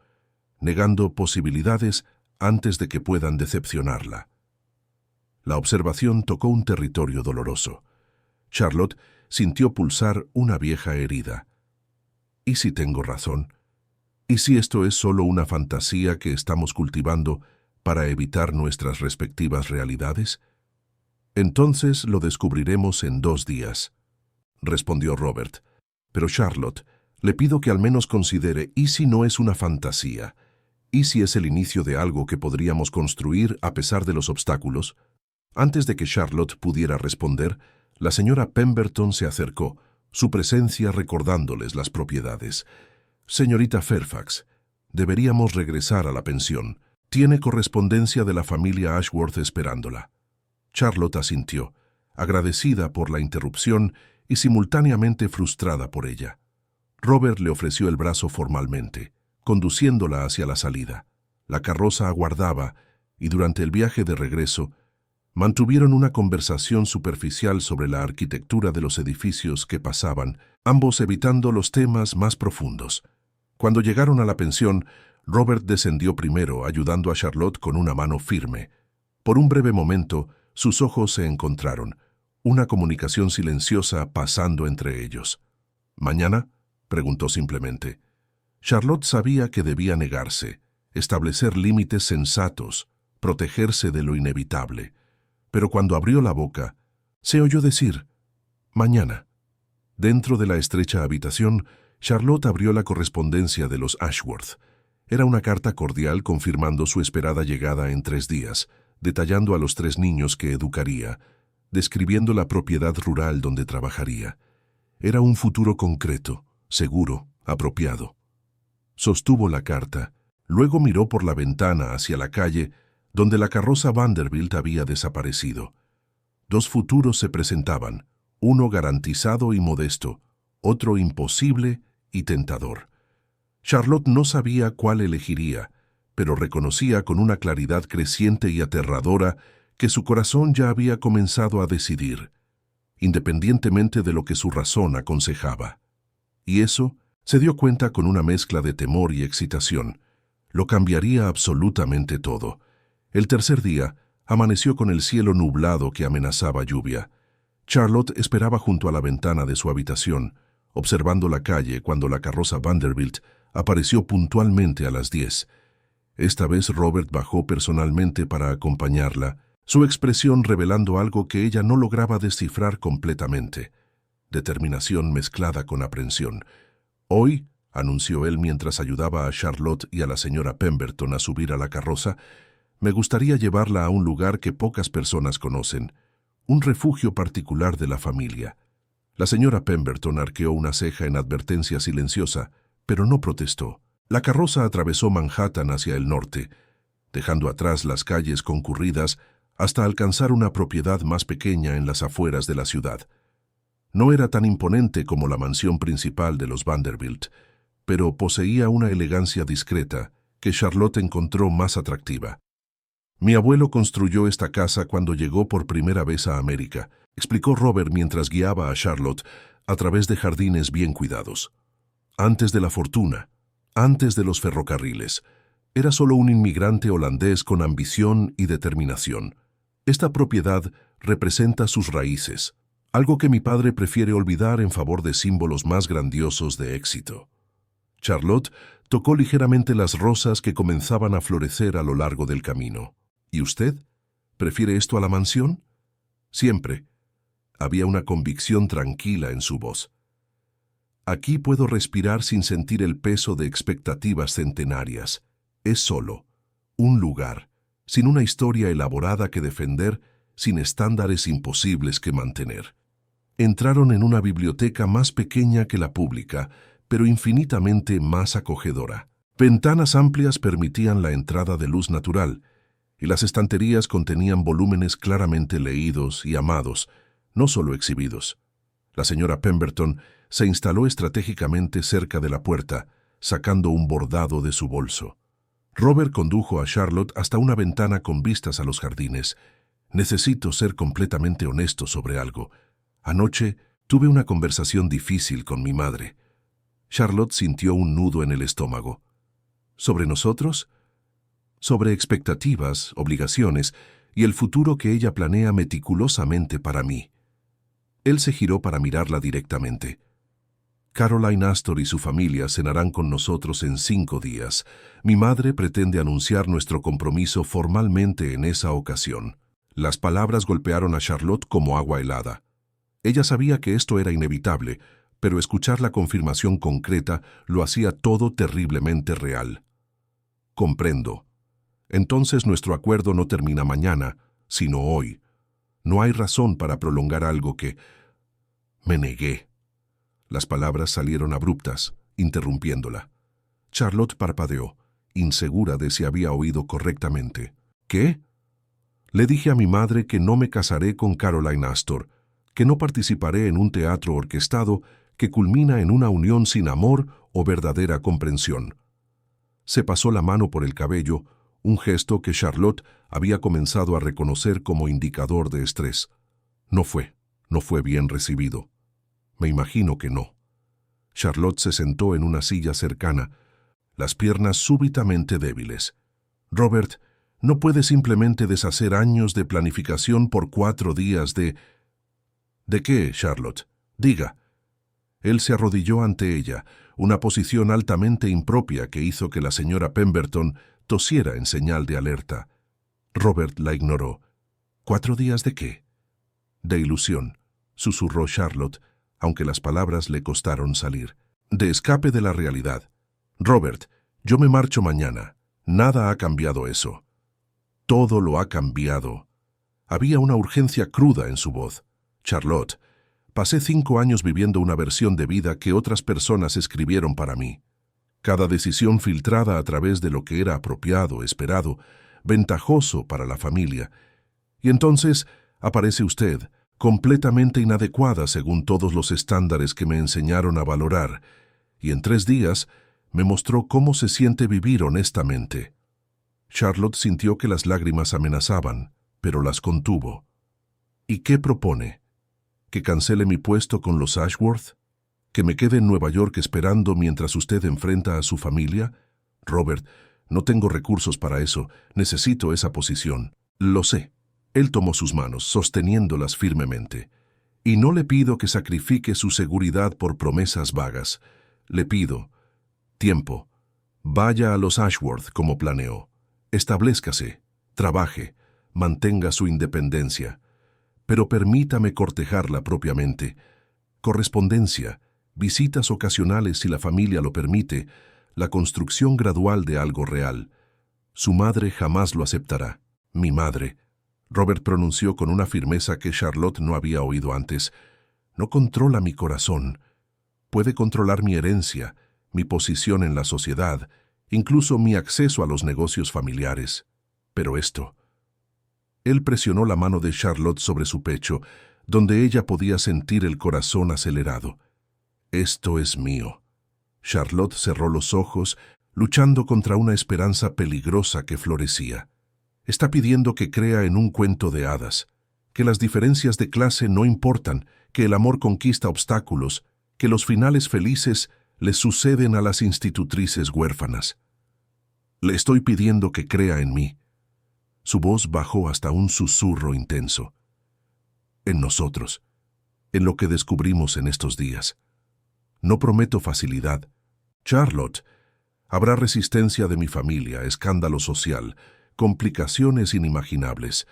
negando posibilidades antes de que puedan decepcionarla». La observación tocó un territorio doloroso. Charlotte sintió pulsar una vieja herida. ¿Y si tengo razón? ¿Y si esto es solo una fantasía que estamos cultivando para evitar nuestras respectivas realidades? «Entonces lo descubriremos en 2 días», respondió Robert. «Pero Charlotte, le pido que al menos considere, ¿y si no es una fantasía? ¿Y si es el inicio de algo que podríamos construir a pesar de los obstáculos?» Antes de que Charlotte pudiera responder, la señora Pemberton se acercó, su presencia recordándoles las propiedades. «Señorita Fairfax, deberíamos regresar a la pensión. Tiene correspondencia de la familia Ashworth esperándola». Charlotte asintió, agradecida por la interrupción y simultáneamente frustrada por ella. Robert le ofreció el brazo formalmente, conduciéndola hacia la salida. La carroza aguardaba, y durante el viaje de regreso, mantuvieron una conversación superficial sobre la arquitectura de los edificios que pasaban, ambos evitando los temas más profundos. Cuando llegaron a la pensión, Robert descendió primero, ayudando a Charlotte con una mano firme. Por un breve momento, sus ojos se encontraron, una comunicación silenciosa pasando entre ellos. ¿Mañana?, preguntó simplemente. Charlotte sabía que debía negarse, establecer límites sensatos, protegerse de lo inevitable. Pero cuando abrió la boca, se oyó decir, «Mañana». Dentro de la estrecha habitación, Charlotte abrió la correspondencia de los Ashworth. Era una carta cordial confirmando su esperada llegada en 3 días, detallando a los 3 niños que educaría, describiendo la propiedad rural donde trabajaría. Era un futuro concreto, seguro, apropiado. Sostuvo la carta, luego miró por la ventana hacia la calle, donde la carroza Vanderbilt había desaparecido. 2 futuros se presentaban, uno garantizado y modesto, otro imposible y tentador. Charlotte no sabía cuál elegiría, pero reconocía con una claridad creciente y aterradora que su corazón ya había comenzado a decidir, independientemente de lo que su razón aconsejaba. Y eso se dio cuenta con una mezcla de temor y excitación. Lo cambiaría absolutamente todo. El tercer día amaneció con el cielo nublado que amenazaba lluvia. Charlotte esperaba junto a la ventana de su habitación, observando la calle cuando la carroza Vanderbilt apareció puntualmente a las 10. Esta vez Robert bajó personalmente para acompañarla, su expresión revelando algo que ella no lograba descifrar completamente. Determinación mezclada con aprensión. «Hoy», anunció él mientras ayudaba a Charlotte y a la señora Pemberton a subir a la carroza, «me gustaría llevarla a un lugar que pocas personas conocen, un refugio particular de la familia». La señora Pemberton arqueó una ceja en advertencia silenciosa, pero no protestó. La carroza atravesó Manhattan hacia el norte, dejando atrás las calles concurridas hasta alcanzar una propiedad más pequeña en las afueras de la ciudad. No era tan imponente como la mansión principal de los Vanderbilt, pero poseía una elegancia discreta que Charlotte encontró más atractiva. «Mi abuelo construyó esta casa cuando llegó por primera vez a América», explicó Robert mientras guiaba a Charlotte a través de jardines bien cuidados. «Antes de la fortuna, antes de los ferrocarriles, era solo un inmigrante holandés con ambición y determinación. Esta propiedad representa sus raíces, algo que mi padre prefiere olvidar en favor de símbolos más grandiosos de éxito». Charlotte tocó ligeramente las rosas que comenzaban a florecer a lo largo del camino. «¿Y usted? ¿Prefiere esto a la mansión?» «Siempre». Había una convicción tranquila en su voz. «Aquí puedo respirar sin sentir el peso de expectativas centenarias. Es solo un lugar, sin una historia elaborada que defender, sin estándares imposibles que mantener». Entraron en una biblioteca más pequeña que la pública, pero infinitamente más acogedora. Ventanas amplias permitían la entrada de luz natural, y las estanterías contenían volúmenes claramente leídos y amados, no solo exhibidos. La señora Pemberton se instaló estratégicamente cerca de la puerta, sacando un bordado de su bolso. Robert condujo a Charlotte hasta una ventana con vistas a los jardines. «Necesito ser completamente honesto sobre algo. Anoche tuve una conversación difícil con mi madre». Charlotte sintió un nudo en el estómago. «¿Sobre nosotros?» «Sobre expectativas, obligaciones y el futuro que ella planea meticulosamente para mí». Él se giró para mirarla directamente. «Caroline Astor y su familia cenarán con nosotros en 5 días. Mi madre pretende anunciar nuestro compromiso formalmente en esa ocasión». Las palabras golpearon a Charlotte como agua helada. Ella sabía que esto era inevitable, pero escuchar la confirmación concreta lo hacía todo terriblemente real. «Comprendo. Entonces nuestro acuerdo no termina mañana, sino hoy. No hay razón para prolongar algo que...» Me negué. Las palabras salieron abruptas, interrumpiéndola. Charlotte parpadeó, insegura de si había oído correctamente. «¿Qué?» «Le dije a mi madre que no me casaré con Caroline Astor, que no participaré en un teatro orquestado, que culmina en una unión sin amor o verdadera comprensión. Se pasó la mano por el cabello, un gesto que Charlotte había comenzado a reconocer como indicador de estrés. No fue bien recibido. Me imagino que no. Charlotte se sentó en una silla cercana, las piernas súbitamente débiles. Robert, no puede simplemente deshacer años de planificación por 4 días de... ¿De qué, Charlotte? Diga. Él se arrodilló ante ella, una posición altamente impropia que hizo que la señora Pemberton tosiera en señal de alerta. Robert la ignoró. ¿4 días de qué? De ilusión, susurró Charlotte, aunque las palabras le costaron salir. De escape de la realidad. Robert, yo me marcho mañana. Nada ha cambiado eso. Todo lo ha cambiado. Había una urgencia cruda en su voz. Charlotte, pasé 5 años viviendo una versión de vida que otras personas escribieron para mí. Cada decisión filtrada a través de lo que era apropiado, esperado, ventajoso para la familia. Y entonces aparece usted, completamente inadecuada según todos los estándares que me enseñaron a valorar, y en 3 días me mostró cómo se siente vivir honestamente. Charlotte sintió que las lágrimas amenazaban, pero las contuvo. ¿Y qué propone? ¿Que cancele mi puesto con los Ashworth? ¿Que me quede en Nueva York esperando mientras usted enfrenta a su familia? Robert, no tengo recursos para eso. Necesito esa posición. Lo sé. Él tomó sus manos, sosteniéndolas firmemente. Y no le pido que sacrifique su seguridad por promesas vagas. Le pido tiempo. Vaya a los Ashworth como planeó. Establezcase, trabaje, mantenga su independencia. Pero permítame cortejarla propiamente. Correspondencia, visitas ocasionales si la familia lo permite, la construcción gradual de algo real. Su madre jamás lo aceptará. Mi madre. Robert pronunció con una firmeza que Charlotte no había oído antes. No controla mi corazón. Puede controlar mi herencia, mi posición en la sociedad, incluso mi acceso a los negocios familiares. Pero esto... Él presionó la mano de Charlotte sobre su pecho, donde ella podía sentir el corazón acelerado. Esto es mío. Charlotte cerró los ojos, luchando contra una esperanza peligrosa que florecía. Está pidiendo que crea en un cuento de hadas, que las diferencias de clase no importan, que el amor conquista obstáculos, que los finales felices les suceden a las institutrices huérfanas. Le estoy pidiendo que crea en mí. Su voz bajó hasta un susurro intenso. En nosotros, en lo que descubrimos en estos días. No prometo facilidad. Charlotte, habrá resistencia de mi familia, escándalo social, complicaciones inimaginables,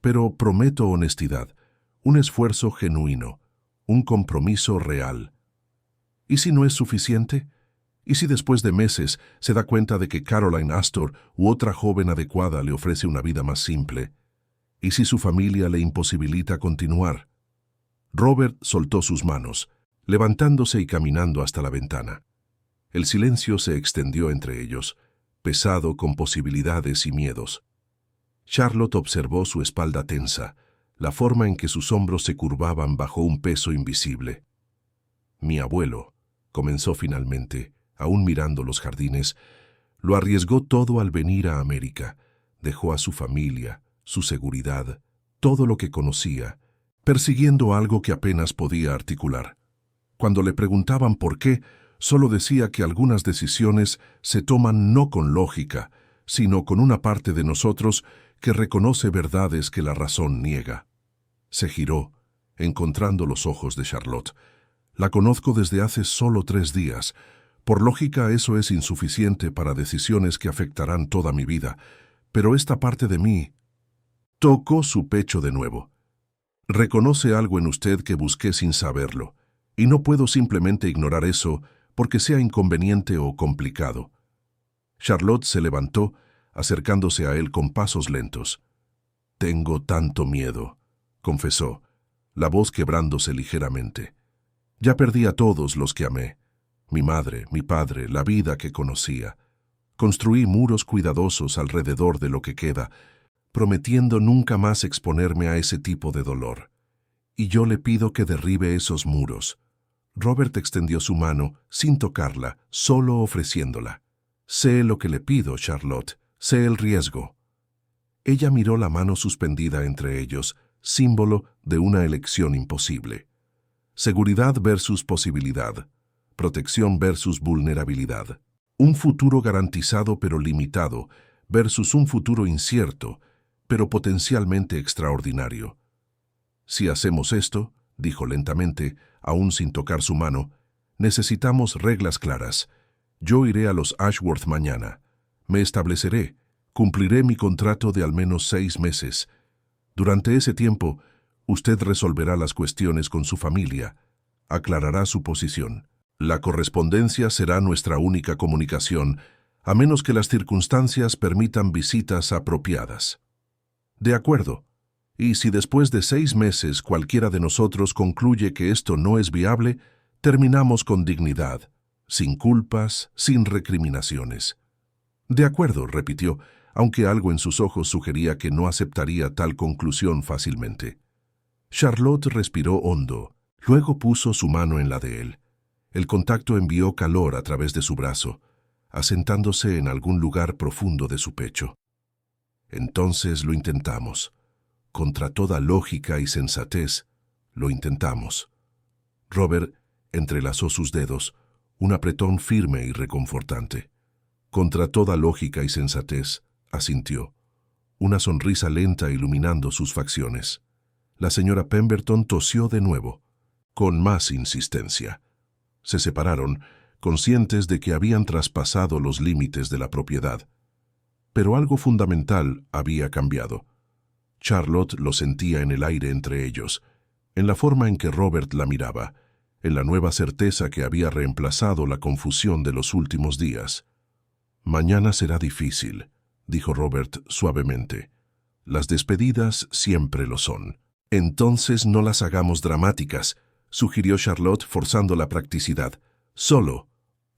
pero prometo honestidad, un esfuerzo genuino, un compromiso real. ¿Y si no es suficiente? ¿Y si después de meses se da cuenta de que Caroline Astor u otra joven adecuada le ofrece una vida más simple? ¿Y si su familia le imposibilita continuar? Robert soltó sus manos, levantándose y caminando hasta la ventana. El silencio se extendió entre ellos, pesado con posibilidades y miedos. Charlotte observó su espalda tensa, la forma en que sus hombros se curvaban bajo un peso invisible. Mi abuelo, comenzó finalmente, aún mirando los jardines, lo arriesgó todo al venir a América. Dejó a su familia, su seguridad, todo lo que conocía, persiguiendo algo que apenas podía articular. Cuando le preguntaban por qué, solo decía que algunas decisiones se toman no con lógica, sino con una parte de nosotros que reconoce verdades que la razón niega. Se giró, encontrando los ojos de Charlotte. La conozco desde hace solo 3 días. Por lógica, eso es insuficiente para decisiones que afectarán toda mi vida. Pero esta parte de mí... Tocó su pecho de nuevo. Reconoce algo en usted que busqué sin saberlo, y no puedo simplemente ignorar eso porque sea inconveniente o complicado. Charlotte se levantó, acercándose a él con pasos lentos. Tengo tanto miedo, confesó, la voz quebrándose ligeramente. Ya perdí a todos los que amé. Mi madre, mi padre, la vida que conocía. Construí muros cuidadosos alrededor de lo que queda, prometiendo nunca más exponerme a ese tipo de dolor. Y yo le pido que derribe esos muros. Robert extendió su mano, sin tocarla, solo ofreciéndola. «Sé lo que le pido, Charlotte. Sé el riesgo». Ella miró la mano suspendida entre ellos, símbolo de una elección imposible. Seguridad versus posibilidad. Protección versus vulnerabilidad. Un futuro garantizado pero limitado versus un futuro incierto, pero potencialmente extraordinario. «Si hacemos esto», dijo lentamente, aún sin tocar su mano, «necesitamos reglas claras. Yo iré a los Ashworth mañana. Me estableceré. Cumpliré mi contrato de al menos 6 meses. Durante ese tiempo, usted resolverá las cuestiones con su familia, aclarará su posición. La correspondencia será nuestra única comunicación, a menos que las circunstancias permitan visitas apropiadas». «De acuerdo. Y si después de 6 meses cualquiera de nosotros concluye que esto no es viable, terminamos con dignidad, sin culpas, sin recriminaciones». «De acuerdo», repitió, aunque algo en sus ojos sugería que no aceptaría tal conclusión fácilmente. Charlotte respiró hondo, luego puso su mano en la de él. El contacto envió calor a través de su brazo, asentándose en algún lugar profundo de su pecho. «Entonces lo intentamos. Contra toda lógica y sensatez, lo intentamos». Robert entrelazó sus dedos, un apretón firme y reconfortante. «Contra toda lógica y sensatez», asintió, una sonrisa lenta iluminando sus facciones. La señora Pemberton tosió de nuevo, con más insistencia. Se separaron, conscientes de que habían traspasado los límites de la propiedad. Pero algo fundamental había cambiado. Charlotte lo sentía en el aire entre ellos, en la forma en que Robert la miraba, en la nueva certeza que había reemplazado la confusión de los últimos días. «Mañana será difícil», dijo Robert suavemente. «Las despedidas siempre lo son». «Entonces no las hagamos dramáticas», sugirió Charlotte forzando la practicidad. «Solo,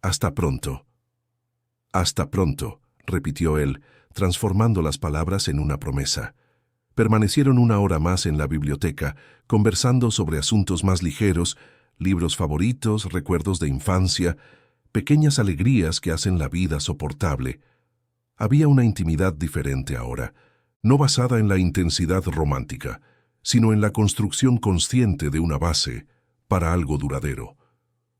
hasta pronto». «Hasta pronto», repitió él, transformando las palabras en una promesa. Permanecieron 1 hora más en la biblioteca, conversando sobre asuntos más ligeros, libros favoritos, recuerdos de infancia, pequeñas alegrías que hacen la vida soportable. Había una intimidad diferente ahora, no basada en la intensidad romántica, sino en la construcción consciente de una base para algo duradero.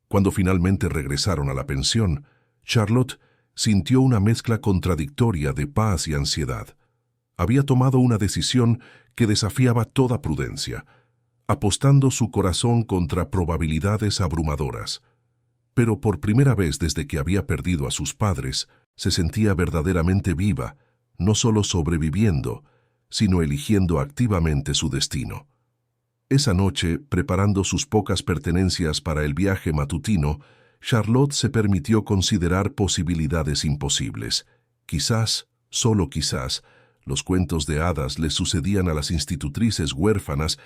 Cuando finalmente regresaron a la pensión, Charlotte sintió una mezcla contradictoria de paz y ansiedad. Había tomado una decisión que desafiaba toda prudencia, apostando su corazón contra probabilidades abrumadoras. Pero por primera vez desde que había perdido a sus padres, se sentía verdaderamente viva, no solo sobreviviendo, sino eligiendo activamente su destino. Esa noche, preparando sus pocas pertenencias para el viaje matutino, Charlotte se permitió considerar posibilidades imposibles. Quizás, solo quizás, los cuentos de hadas le sucedían a las institutrices huérfanas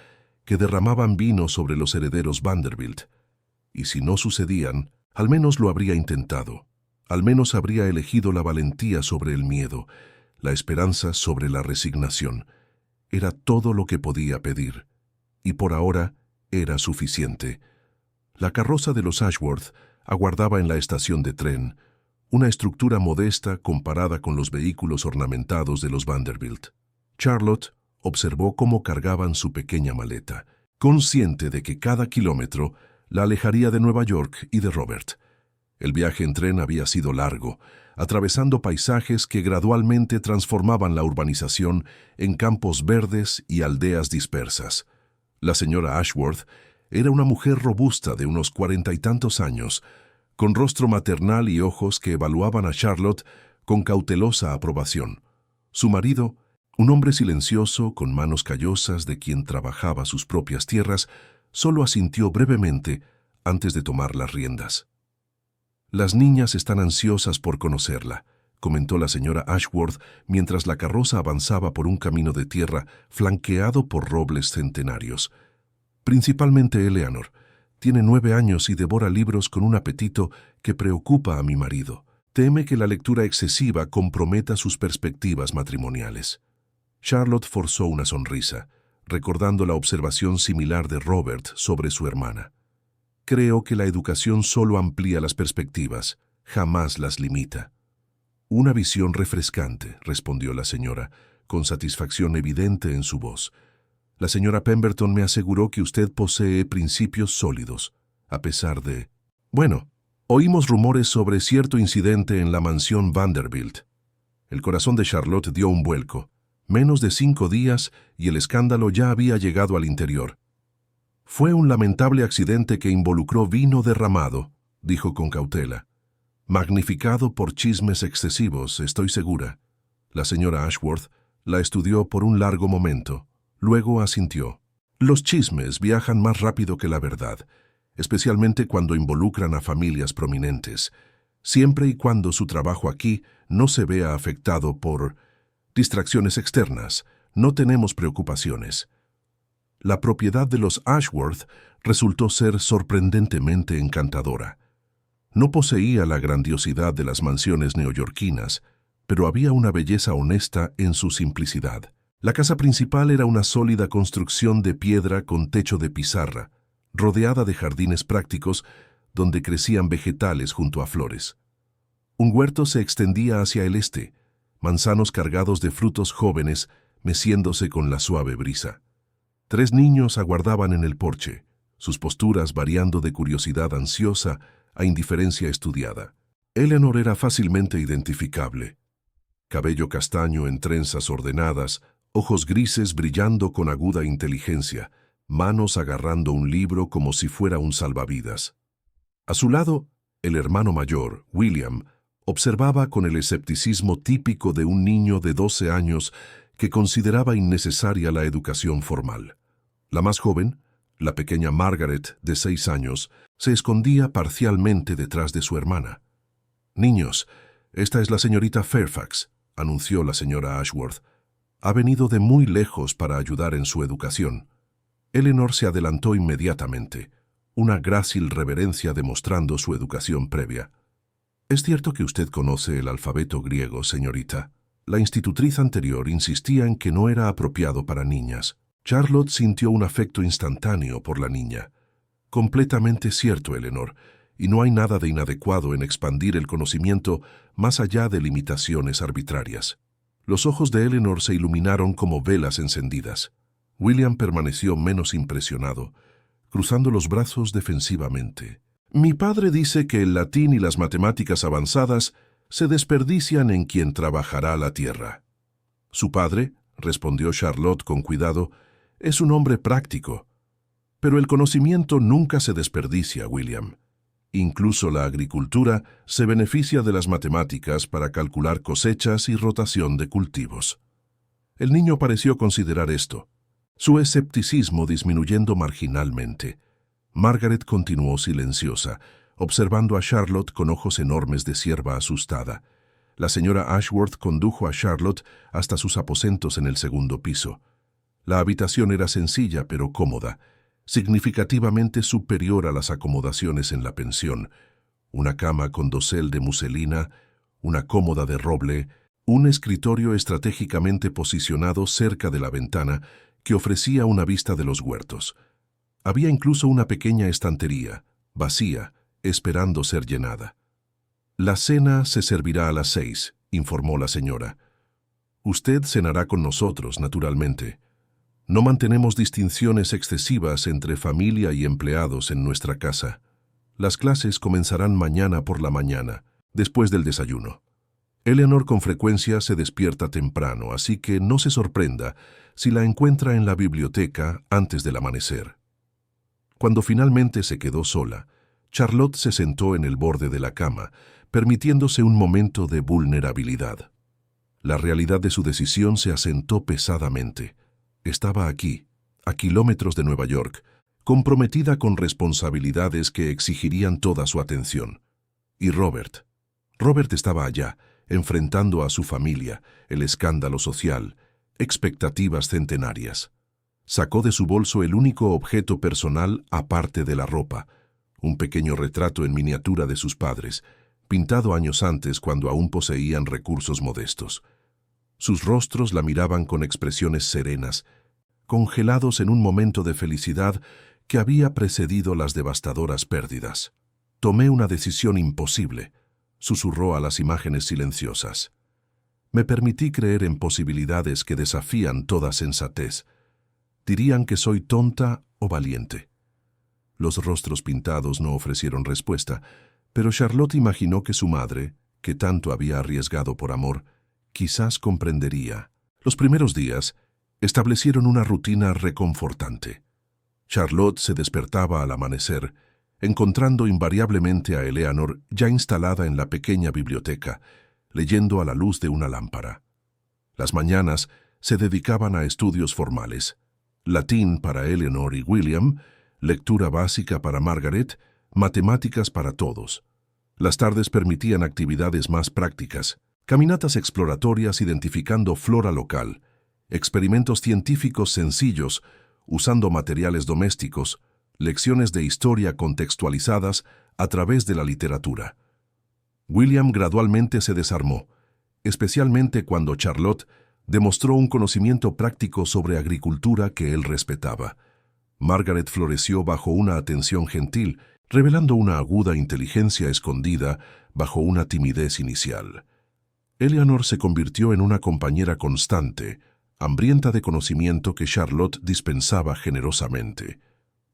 que derramaban vino sobre los herederos Vanderbilt. Y si no sucedían, al menos lo habría intentado. Al menos habría elegido la valentía sobre el miedo, la esperanza sobre la resignación. Era todo lo que podía pedir. Y por ahora era suficiente. La carroza de los Ashworth aguardaba en la estación de tren, una estructura modesta comparada con los vehículos ornamentados de los Vanderbilt. Charlotte observó cómo cargaban su pequeña maleta, consciente de que cada kilómetro la alejaría de Nueva York y de Robert. El viaje en tren había sido largo, atravesando paisajes que gradualmente transformaban la urbanización en campos verdes y aldeas dispersas. La señora Ashworth era una mujer robusta de unos 40 y tantos años, con rostro maternal y ojos que evaluaban a Charlotte con cautelosa aprobación. Su marido, un hombre silencioso, con manos callosas de quien trabajaba sus propias tierras, solo asintió brevemente antes de tomar las riendas. «Las niñas están ansiosas por conocerla», comentó la señora Ashworth mientras la carroza avanzaba por un camino de tierra flanqueado por robles centenarios. «Principalmente Eleanor. Tiene 9 años y devora libros con un apetito que preocupa a mi marido. Teme que la lectura excesiva comprometa sus perspectivas matrimoniales». Charlotte forzó una sonrisa, recordando la observación similar de Robert sobre su hermana. Creo que la educación solo amplía las perspectivas, jamás las limita. Una visión refrescante, respondió la señora, con satisfacción evidente en su voz. La señora Pemberton me aseguró que usted posee principios sólidos, a pesar de... Bueno, oímos rumores sobre cierto incidente en la mansión Vanderbilt. El corazón de Charlotte dio un vuelco. Menos de 5 días y el escándalo ya había llegado al interior. Fue un lamentable accidente que involucró vino derramado, dijo con cautela. Magnificado por chismes excesivos, estoy segura. La señora Ashworth la estudió por un largo momento. Luego asintió. Los chismes viajan más rápido que la verdad, especialmente cuando involucran a familias prominentes, siempre y cuando su trabajo aquí no se vea afectado por distracciones externas. No tenemos preocupaciones. La propiedad de los Ashworth resultó ser sorprendentemente encantadora. No poseía la grandiosidad de las mansiones neoyorquinas, pero había una belleza honesta en su simplicidad. La casa principal era una sólida construcción de piedra con techo de pizarra, rodeada de jardines prácticos donde crecían vegetales junto a flores. Un huerto se extendía hacia el este, manzanos cargados de frutos jóvenes meciéndose con la suave brisa. 3 niños aguardaban en el porche, sus posturas variando de curiosidad ansiosa a indiferencia estudiada. Eleanor era fácilmente identificable. Cabello castaño en trenzas ordenadas, ojos grises brillando con aguda inteligencia, manos agarrando un libro como si fuera un salvavidas. A su lado, el hermano mayor, William, observaba con el escepticismo típico de un niño de 12 años que consideraba innecesaria la educación formal. La más joven, la pequeña Margaret, de 6 años, se escondía parcialmente detrás de su hermana. «Niños, esta es la señorita Fairfax», anunció la señora Ashworth. «Ha venido de muy lejos para ayudar en su educación». Eleanor se adelantó inmediatamente, una grácil reverencia demostrando su educación previa. «¿Es cierto que usted conoce el alfabeto griego, señorita?» La institutriz anterior insistía en que no era apropiado para niñas. Charlotte sintió un afecto instantáneo por la niña. «Completamente cierto, Eleanor, y no hay nada de inadecuado en expandir el conocimiento más allá de limitaciones arbitrarias». Los ojos de Eleanor se iluminaron como velas encendidas. William permaneció menos impresionado, cruzando los brazos defensivamente. «Mi padre dice que el latín y las matemáticas avanzadas se desperdician en quien trabajará la tierra». «Su padre», respondió Charlotte con cuidado, «es un hombre práctico. Pero el conocimiento nunca se desperdicia, William. Incluso la agricultura se beneficia de las matemáticas para calcular cosechas y rotación de cultivos». El niño pareció considerar esto, su escepticismo disminuyendo marginalmente. Margaret continuó silenciosa, observando a Charlotte con ojos enormes de cierva asustada. La señora Ashworth condujo a Charlotte hasta sus aposentos en el segundo piso. La habitación era sencilla pero cómoda, significativamente superior a las acomodaciones en la pensión. Una cama con dosel de muselina, una cómoda de roble, un escritorio estratégicamente posicionado cerca de la ventana que ofrecía una vista de los huertos. Había incluso una pequeña estantería, vacía, esperando ser llenada. «La cena se servirá a las 6», informó la señora. «Usted cenará con nosotros, naturalmente. No mantenemos distinciones excesivas entre familia y empleados en nuestra casa. Las clases comenzarán mañana por la mañana, después del desayuno. Eleanor con frecuencia se despierta temprano, así que no se sorprenda si la encuentra en la biblioteca antes del amanecer». Cuando finalmente se quedó sola, Charlotte se sentó en el borde de la cama, permitiéndose un momento de vulnerabilidad. La realidad de su decisión se asentó pesadamente. Estaba aquí, a kilómetros de Nueva York, comprometida con responsabilidades que exigirían toda su atención. Y Robert estaba allá, enfrentando a su familia, el escándalo social, expectativas centenarias. Sacó de su bolso el único objeto personal aparte de la ropa, un pequeño retrato en miniatura de sus padres, pintado años antes cuando aún poseían recursos modestos. Sus rostros la miraban con expresiones serenas, congelados en un momento de felicidad que había precedido las devastadoras pérdidas. Tomé una decisión imposible, susurró a las imágenes silenciosas. Me permití creer en posibilidades que desafían toda sensatez. Dirían que soy tonta o valiente. Los rostros pintados no ofrecieron respuesta, pero Charlotte imaginó que su madre, que tanto había arriesgado por amor, quizás comprendería. Los primeros días establecieron una rutina reconfortante. Charlotte se despertaba al amanecer, encontrando invariablemente a Eleanor ya instalada en la pequeña biblioteca, leyendo a la luz de una lámpara. Las mañanas se dedicaban a estudios formales: latín para Eleanor y William, lectura básica para Margaret, matemáticas para todos. Las tardes permitían actividades más prácticas, caminatas exploratorias identificando flora local, experimentos científicos sencillos usando materiales domésticos, lecciones de historia contextualizadas a través de la literatura. William gradualmente se desarmó, especialmente cuando Charlotte demostró un conocimiento práctico sobre agricultura que él respetaba. Margaret floreció bajo una atención gentil, revelando una aguda inteligencia escondida bajo una timidez inicial. Eleanor se convirtió en una compañera constante, hambrienta de conocimiento que Charlotte dispensaba generosamente.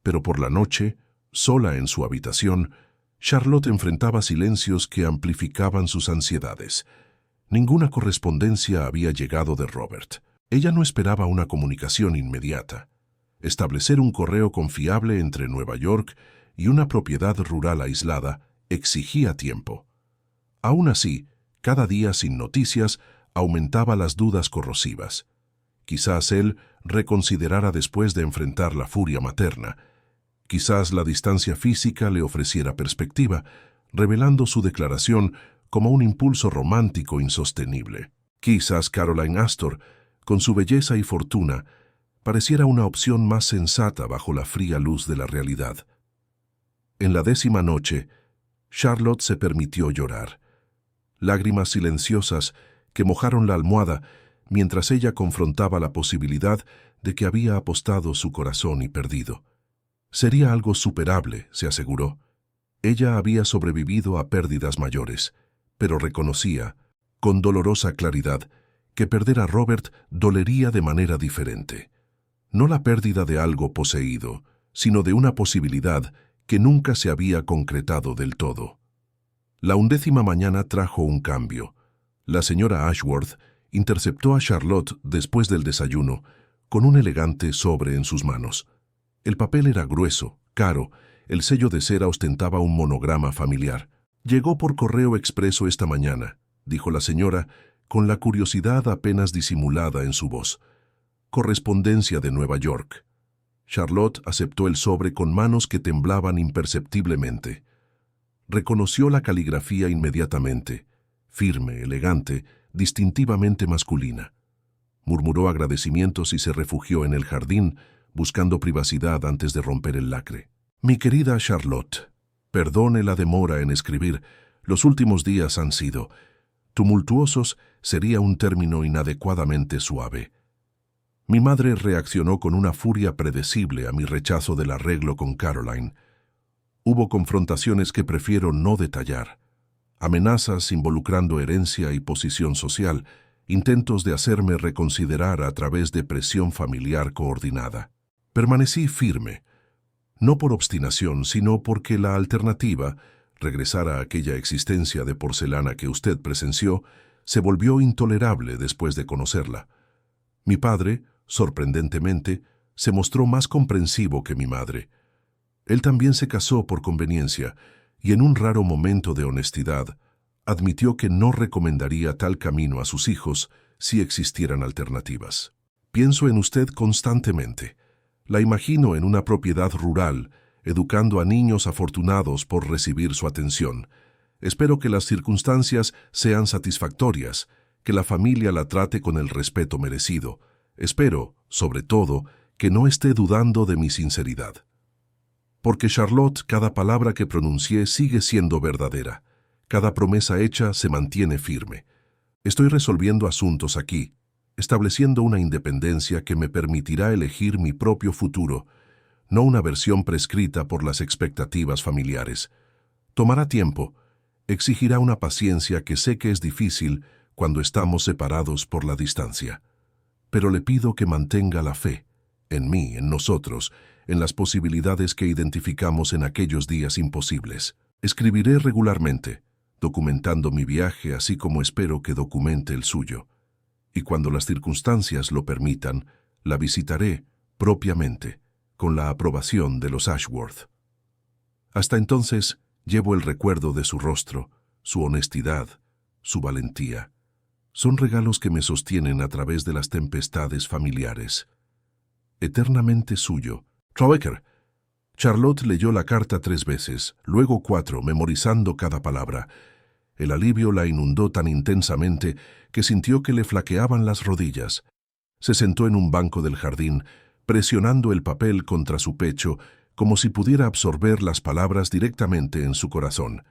Pero por la noche, sola en su habitación, Charlotte enfrentaba silencios que amplificaban sus ansiedades. Ninguna correspondencia había llegado de Robert. Ella no esperaba una comunicación inmediata. Establecer un correo confiable entre Nueva York y una propiedad rural aislada exigía tiempo. Aún así, cada día sin noticias aumentaba las dudas corrosivas. Quizás él reconsiderara después de enfrentar la furia materna. Quizás la distancia física le ofreciera perspectiva, revelando su declaración como un impulso romántico insostenible. Quizás Caroline Astor, con su belleza y fortuna, pareciera una opción más sensata bajo la fría luz de la realidad. En la 10ª noche, Charlotte se permitió llorar. Lágrimas silenciosas que mojaron la almohada mientras ella confrontaba la posibilidad de que había apostado su corazón y perdido. Sería algo superable, se aseguró. Ella había sobrevivido a pérdidas mayores, pero reconocía, con dolorosa claridad, que perder a Robert dolería de manera diferente. No la pérdida de algo poseído, sino de una posibilidad que nunca se había concretado del todo. La 11ª mañana trajo un cambio. La señora Ashworth interceptó a Charlotte después del desayuno, con un elegante sobre en sus manos. El papel era grueso, caro, el sello de cera ostentaba un monograma familiar. «Llegó por correo expreso esta mañana», dijo la señora, con la curiosidad apenas disimulada en su voz. «Correspondencia de Nueva York». Charlotte aceptó el sobre con manos que temblaban imperceptiblemente. Reconoció la caligrafía inmediatamente, firme, elegante, distintivamente masculina. Murmuró agradecimientos y se refugió en el jardín, buscando privacidad antes de romper el lacre. «Mi querida Charlotte, perdone la demora en escribir. Los últimos días han sido tumultuosos, sería un término inadecuadamente suave. Mi madre reaccionó con una furia predecible a mi rechazo del arreglo con Caroline. Hubo confrontaciones que prefiero no detallar. Amenazas involucrando herencia y posición social, intentos de hacerme reconsiderar a través de presión familiar coordinada. Permanecí firme, no por obstinación, sino porque la alternativa, regresar a aquella existencia de porcelana que usted presenció, se volvió intolerable después de conocerla. Mi padre, sorprendentemente, se mostró más comprensivo que mi madre. Él también se casó por conveniencia y en un raro momento de honestidad admitió que no recomendaría tal camino a sus hijos si existieran alternativas. Pienso en usted constantemente. La imagino en una propiedad rural, educando a niños afortunados por recibir su atención. Espero que las circunstancias sean satisfactorias, que la familia la trate con el respeto merecido. Espero, sobre todo, que no esté dudando de mi sinceridad. Porque Charlotte, cada palabra que pronuncié sigue siendo verdadera. Cada promesa hecha se mantiene firme. Estoy resolviendo asuntos aquí, estableciendo una independencia que me permitirá elegir mi propio futuro. no una versión prescrita por las expectativas familiares. Tomará tiempo, exigirá una paciencia que sé que es difícil cuando estamos separados por la distancia. Pero le pido que mantenga la fe, en mí, en nosotros, en las posibilidades que identificamos en aquellos días imposibles. Escribiré regularmente, documentando mi viaje así como espero que documente el suyo. Y cuando las circunstancias lo permitan, la visitaré propiamente, con la aprobación de los Ashworth. Hasta entonces, llevo el recuerdo de su rostro, su honestidad, su valentía. Son regalos que me sostienen a través de las tempestades familiares. Eternamente suyo. Troecker. Charlotte leyó la carta 3 veces, luego 4, memorizando cada palabra. El alivio la inundó tan intensamente que sintió que le flaqueaban las rodillas. Se sentó en un banco del jardín, presionando el papel contra su pecho, como si pudiera absorber las palabras directamente en su corazón.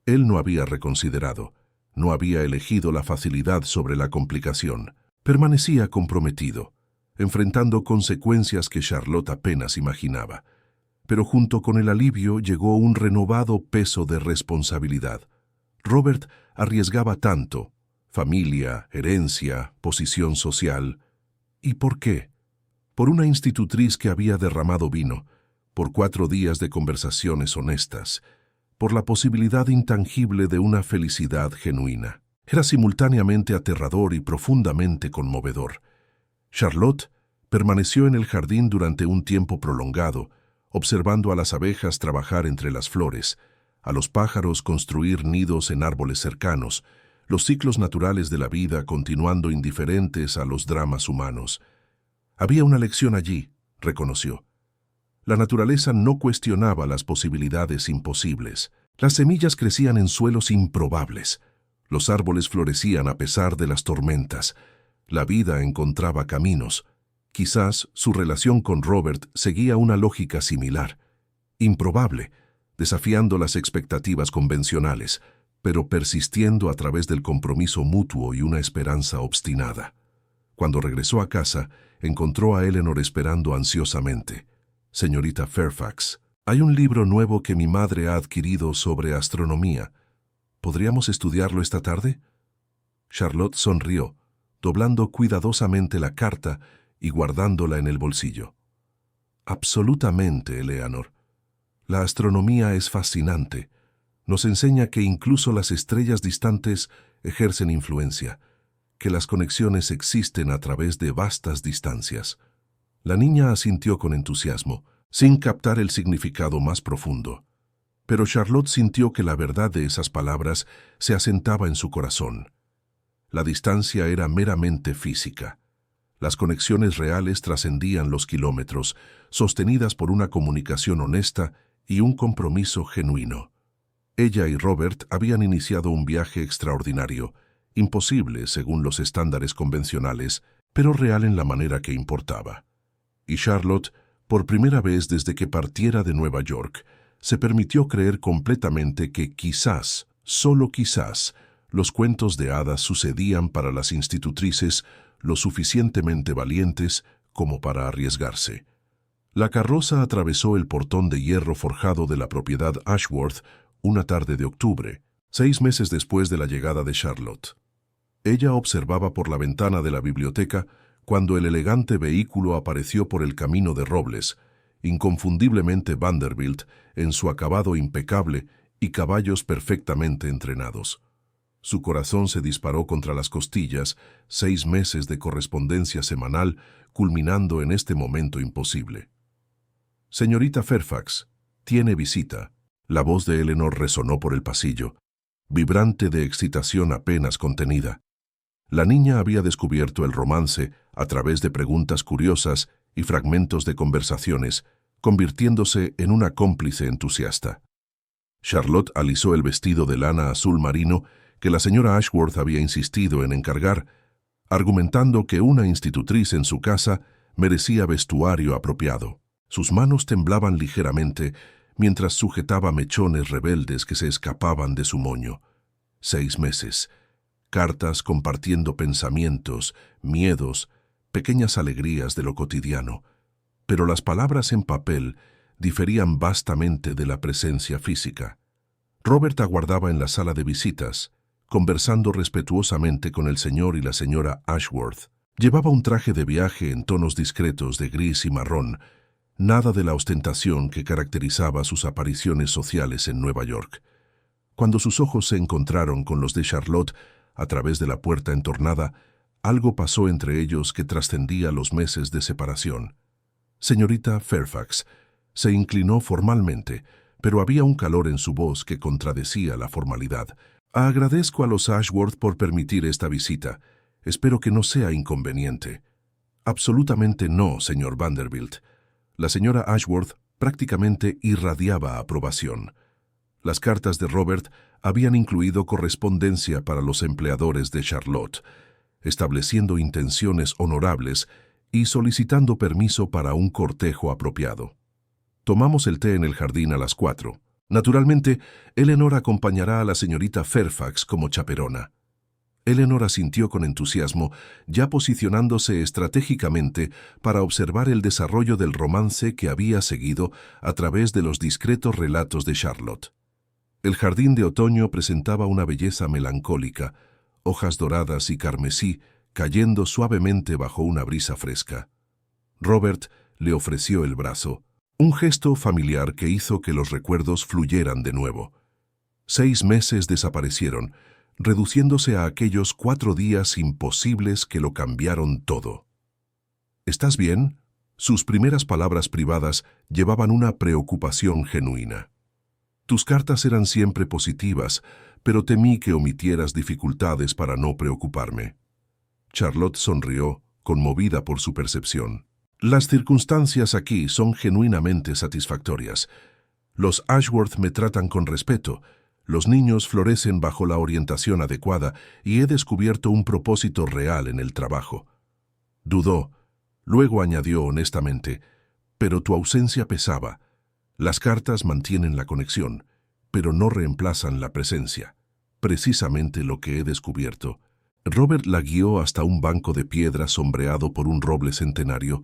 Él no había reconsiderado, no había elegido la facilidad sobre la complicación. Permanecía comprometido, enfrentando consecuencias que Charlotte apenas imaginaba. Pero junto con el alivio llegó un renovado peso de responsabilidad. Robert arriesgaba tanto: familia, herencia, posición social. ¿Y por qué? Por una institutriz que había derramado vino, por 4 días de conversaciones honestas, por la posibilidad intangible de una felicidad genuina. Era simultáneamente aterrador y profundamente conmovedor. Charlotte permaneció en el jardín durante un tiempo prolongado, observando a las abejas trabajar entre las flores, a los pájaros construir nidos en árboles cercanos, los ciclos naturales de la vida continuando indiferentes a los dramas humanos. Había una lección allí, reconoció. La naturaleza no cuestionaba las posibilidades imposibles. Las semillas crecían en suelos improbables. Los árboles florecían a pesar de las tormentas. La vida encontraba caminos. Quizás su relación con Robert seguía una lógica similar. Improbable, desafiando las expectativas convencionales, pero persistiendo a través del compromiso mutuo y una esperanza obstinada. Cuando regresó a casa, encontró a Eleanor esperando ansiosamente. Señorita Fairfax, hay un libro nuevo que mi madre ha adquirido sobre astronomía. ¿Podríamos estudiarlo esta tarde? Charlotte sonrió, doblando cuidadosamente la carta y guardándola en el bolsillo. Absolutamente, Eleanor. La astronomía es fascinante. Nos enseña que incluso las estrellas distantes ejercen influencia, que las conexiones existen a través de vastas distancias. La niña asintió con entusiasmo, sin captar el significado más profundo. Pero Charlotte sintió que la verdad de esas palabras se asentaba en su corazón. La distancia era meramente física. Las conexiones reales trascendían los kilómetros, sostenidas por una comunicación honesta y un compromiso genuino. Ella y Robert habían iniciado un viaje extraordinario, imposible según los estándares convencionales, pero real en la manera que importaba. Y Charlotte, por primera vez desde que partiera de Nueva York, se permitió creer completamente que quizás, solo quizás, los cuentos de hadas sucedían para las institutrices lo suficientemente valientes como para arriesgarse. La carroza atravesó el portón de hierro forjado de la propiedad Ashworth una tarde de octubre, 6 meses después de la llegada de Charlotte. Ella observaba por la ventana de la biblioteca cuando el elegante vehículo apareció por el camino de robles, inconfundiblemente Vanderbilt en su acabado impecable y caballos perfectamente entrenados. Su corazón se disparó contra las costillas, 6 meses de correspondencia semanal culminando en este momento imposible. «Señorita Fairfax, tiene visita». La voz de Eleanor resonó por el pasillo, vibrante de excitación apenas contenida. La niña había descubierto el romance a través de preguntas curiosas y fragmentos de conversaciones, convirtiéndose en una cómplice entusiasta. Charlotte alisó el vestido de lana azul marino que la señora Ashworth había insistido en encargar, argumentando que una institutriz en su casa merecía vestuario apropiado. Sus manos temblaban ligeramente mientras sujetaba mechones rebeldes que se escapaban de su moño. 6 meses. Cartas compartiendo pensamientos, miedos, pequeñas alegrías de lo cotidiano. pero las palabras en papel diferían vastamente de la presencia física. Robert aguardaba en la sala de visitas, conversando respetuosamente con el señor y la señora Ashworth. Llevaba un traje de viaje en tonos discretos de gris y marrón, nada de la ostentación que caracterizaba sus apariciones sociales en Nueva York. Cuando sus ojos se encontraron con los de Charlotte a través de la puerta entornada, algo pasó entre ellos que trascendía los meses de separación. Señorita Fairfax se inclinó formalmente, pero había un calor en su voz que contradecía la formalidad. Agradezco a los Ashworth por permitir esta visita. Espero que no sea inconveniente. Absolutamente no, señor Vanderbilt. La señora Ashworth prácticamente irradiaba aprobación. Las cartas de Robert habían incluido correspondencia para los empleadores de Charlotte, estableciendo intenciones honorables y solicitando permiso para un cortejo apropiado. Tomamos el té en el jardín a las 4. Naturalmente, Eleanor acompañará a la señorita Fairfax como chaperona. Eleanor asintió con entusiasmo, ya posicionándose estratégicamente para observar el desarrollo del romance que había seguido a través de los discretos relatos de Charlotte. El jardín de otoño presentaba una belleza melancólica, hojas doradas y carmesí cayendo suavemente bajo una brisa fresca. Robert le ofreció el brazo, un gesto familiar que hizo que los recuerdos fluyeran de nuevo. 6 meses desaparecieron, reduciéndose a aquellos 4 días imposibles que lo cambiaron todo. ¿Estás bien? Sus primeras palabras privadas llevaban una preocupación genuina. Tus cartas eran siempre positivas, pero temí que omitieras dificultades para no preocuparme. Charlotte sonrió, conmovida por su percepción. Las circunstancias aquí son genuinamente satisfactorias. Los Ashworth me tratan con respeto, los niños florecen bajo la orientación adecuada y he descubierto un propósito real en el trabajo. Dudó, luego añadió honestamente, pero tu ausencia pesaba. Las cartas mantienen la conexión, pero no reemplazan la presencia. Precisamente lo que he descubierto. Robert la guió hasta un banco de piedra sombreado por un roble centenario,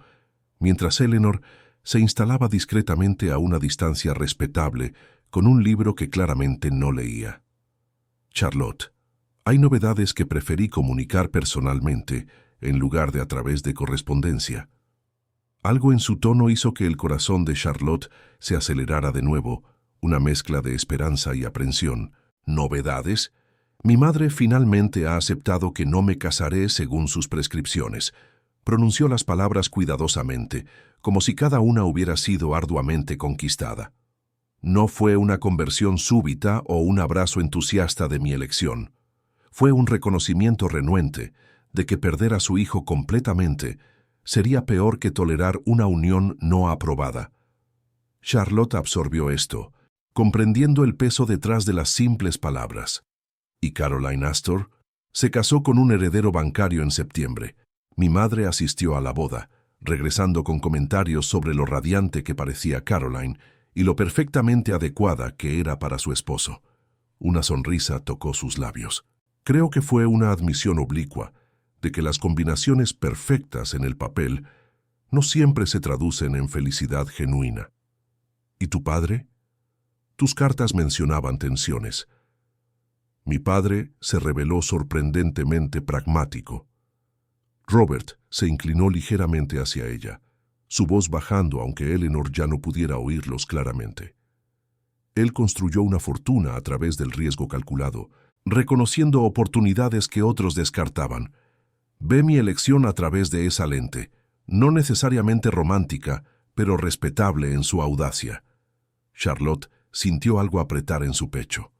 mientras Eleanor se instalaba discretamente a una distancia respetable con un libro que claramente no leía. Charlotte, hay novedades que preferí comunicar personalmente en lugar de a través de correspondencia. Algo en su tono hizo que el corazón de Charlotte se acelerara de nuevo, una mezcla de esperanza y aprensión. ¿Novedades? Mi madre finalmente ha aceptado que no me casaré según sus prescripciones. Pronunció las palabras cuidadosamente, como si cada una hubiera sido arduamente conquistada. No fue una conversión súbita o un abrazo entusiasta de mi elección. Fue un reconocimiento renuente de que perder a su hijo completamente sería peor que tolerar una unión no aprobada. Charlotte absorbió esto, comprendiendo el peso detrás de las simples palabras. Y Caroline Astor se casó con un heredero bancario en septiembre. Mi madre asistió a la boda, regresando con comentarios sobre lo radiante que parecía Caroline y lo perfectamente adecuada que era para su esposo. Una sonrisa tocó sus labios. Creo que fue una admisión oblicua de que las combinaciones perfectas en el papel no siempre se traducen en felicidad genuina. ¿Y tu padre? Tus cartas mencionaban tensiones. Mi padre se reveló sorprendentemente pragmático. Robert se inclinó ligeramente hacia ella, su voz bajando aunque Eleanor ya no pudiera oírlos claramente. Él construyó una fortuna a través del riesgo calculado, reconociendo oportunidades que otros descartaban. Ve mi elección a través de esa lente, no necesariamente romántica, pero respetable en su audacia. Charlotte sintió algo apretar en su pecho.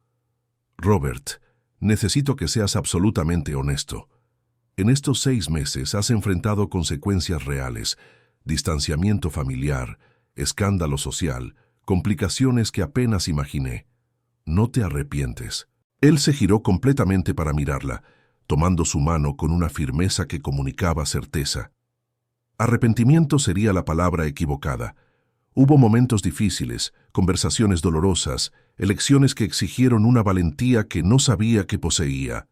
Robert, necesito que seas absolutamente honesto. En estos 6 meses has enfrentado consecuencias reales, distanciamiento familiar, escándalo social, complicaciones que apenas imaginé. No te arrepientes. Él se giró completamente para mirarla, tomando su mano con una firmeza que comunicaba certeza. Arrepentimiento sería la palabra equivocada. Hubo momentos difíciles, conversaciones dolorosas, elecciones que exigieron una valentía que no sabía que poseía.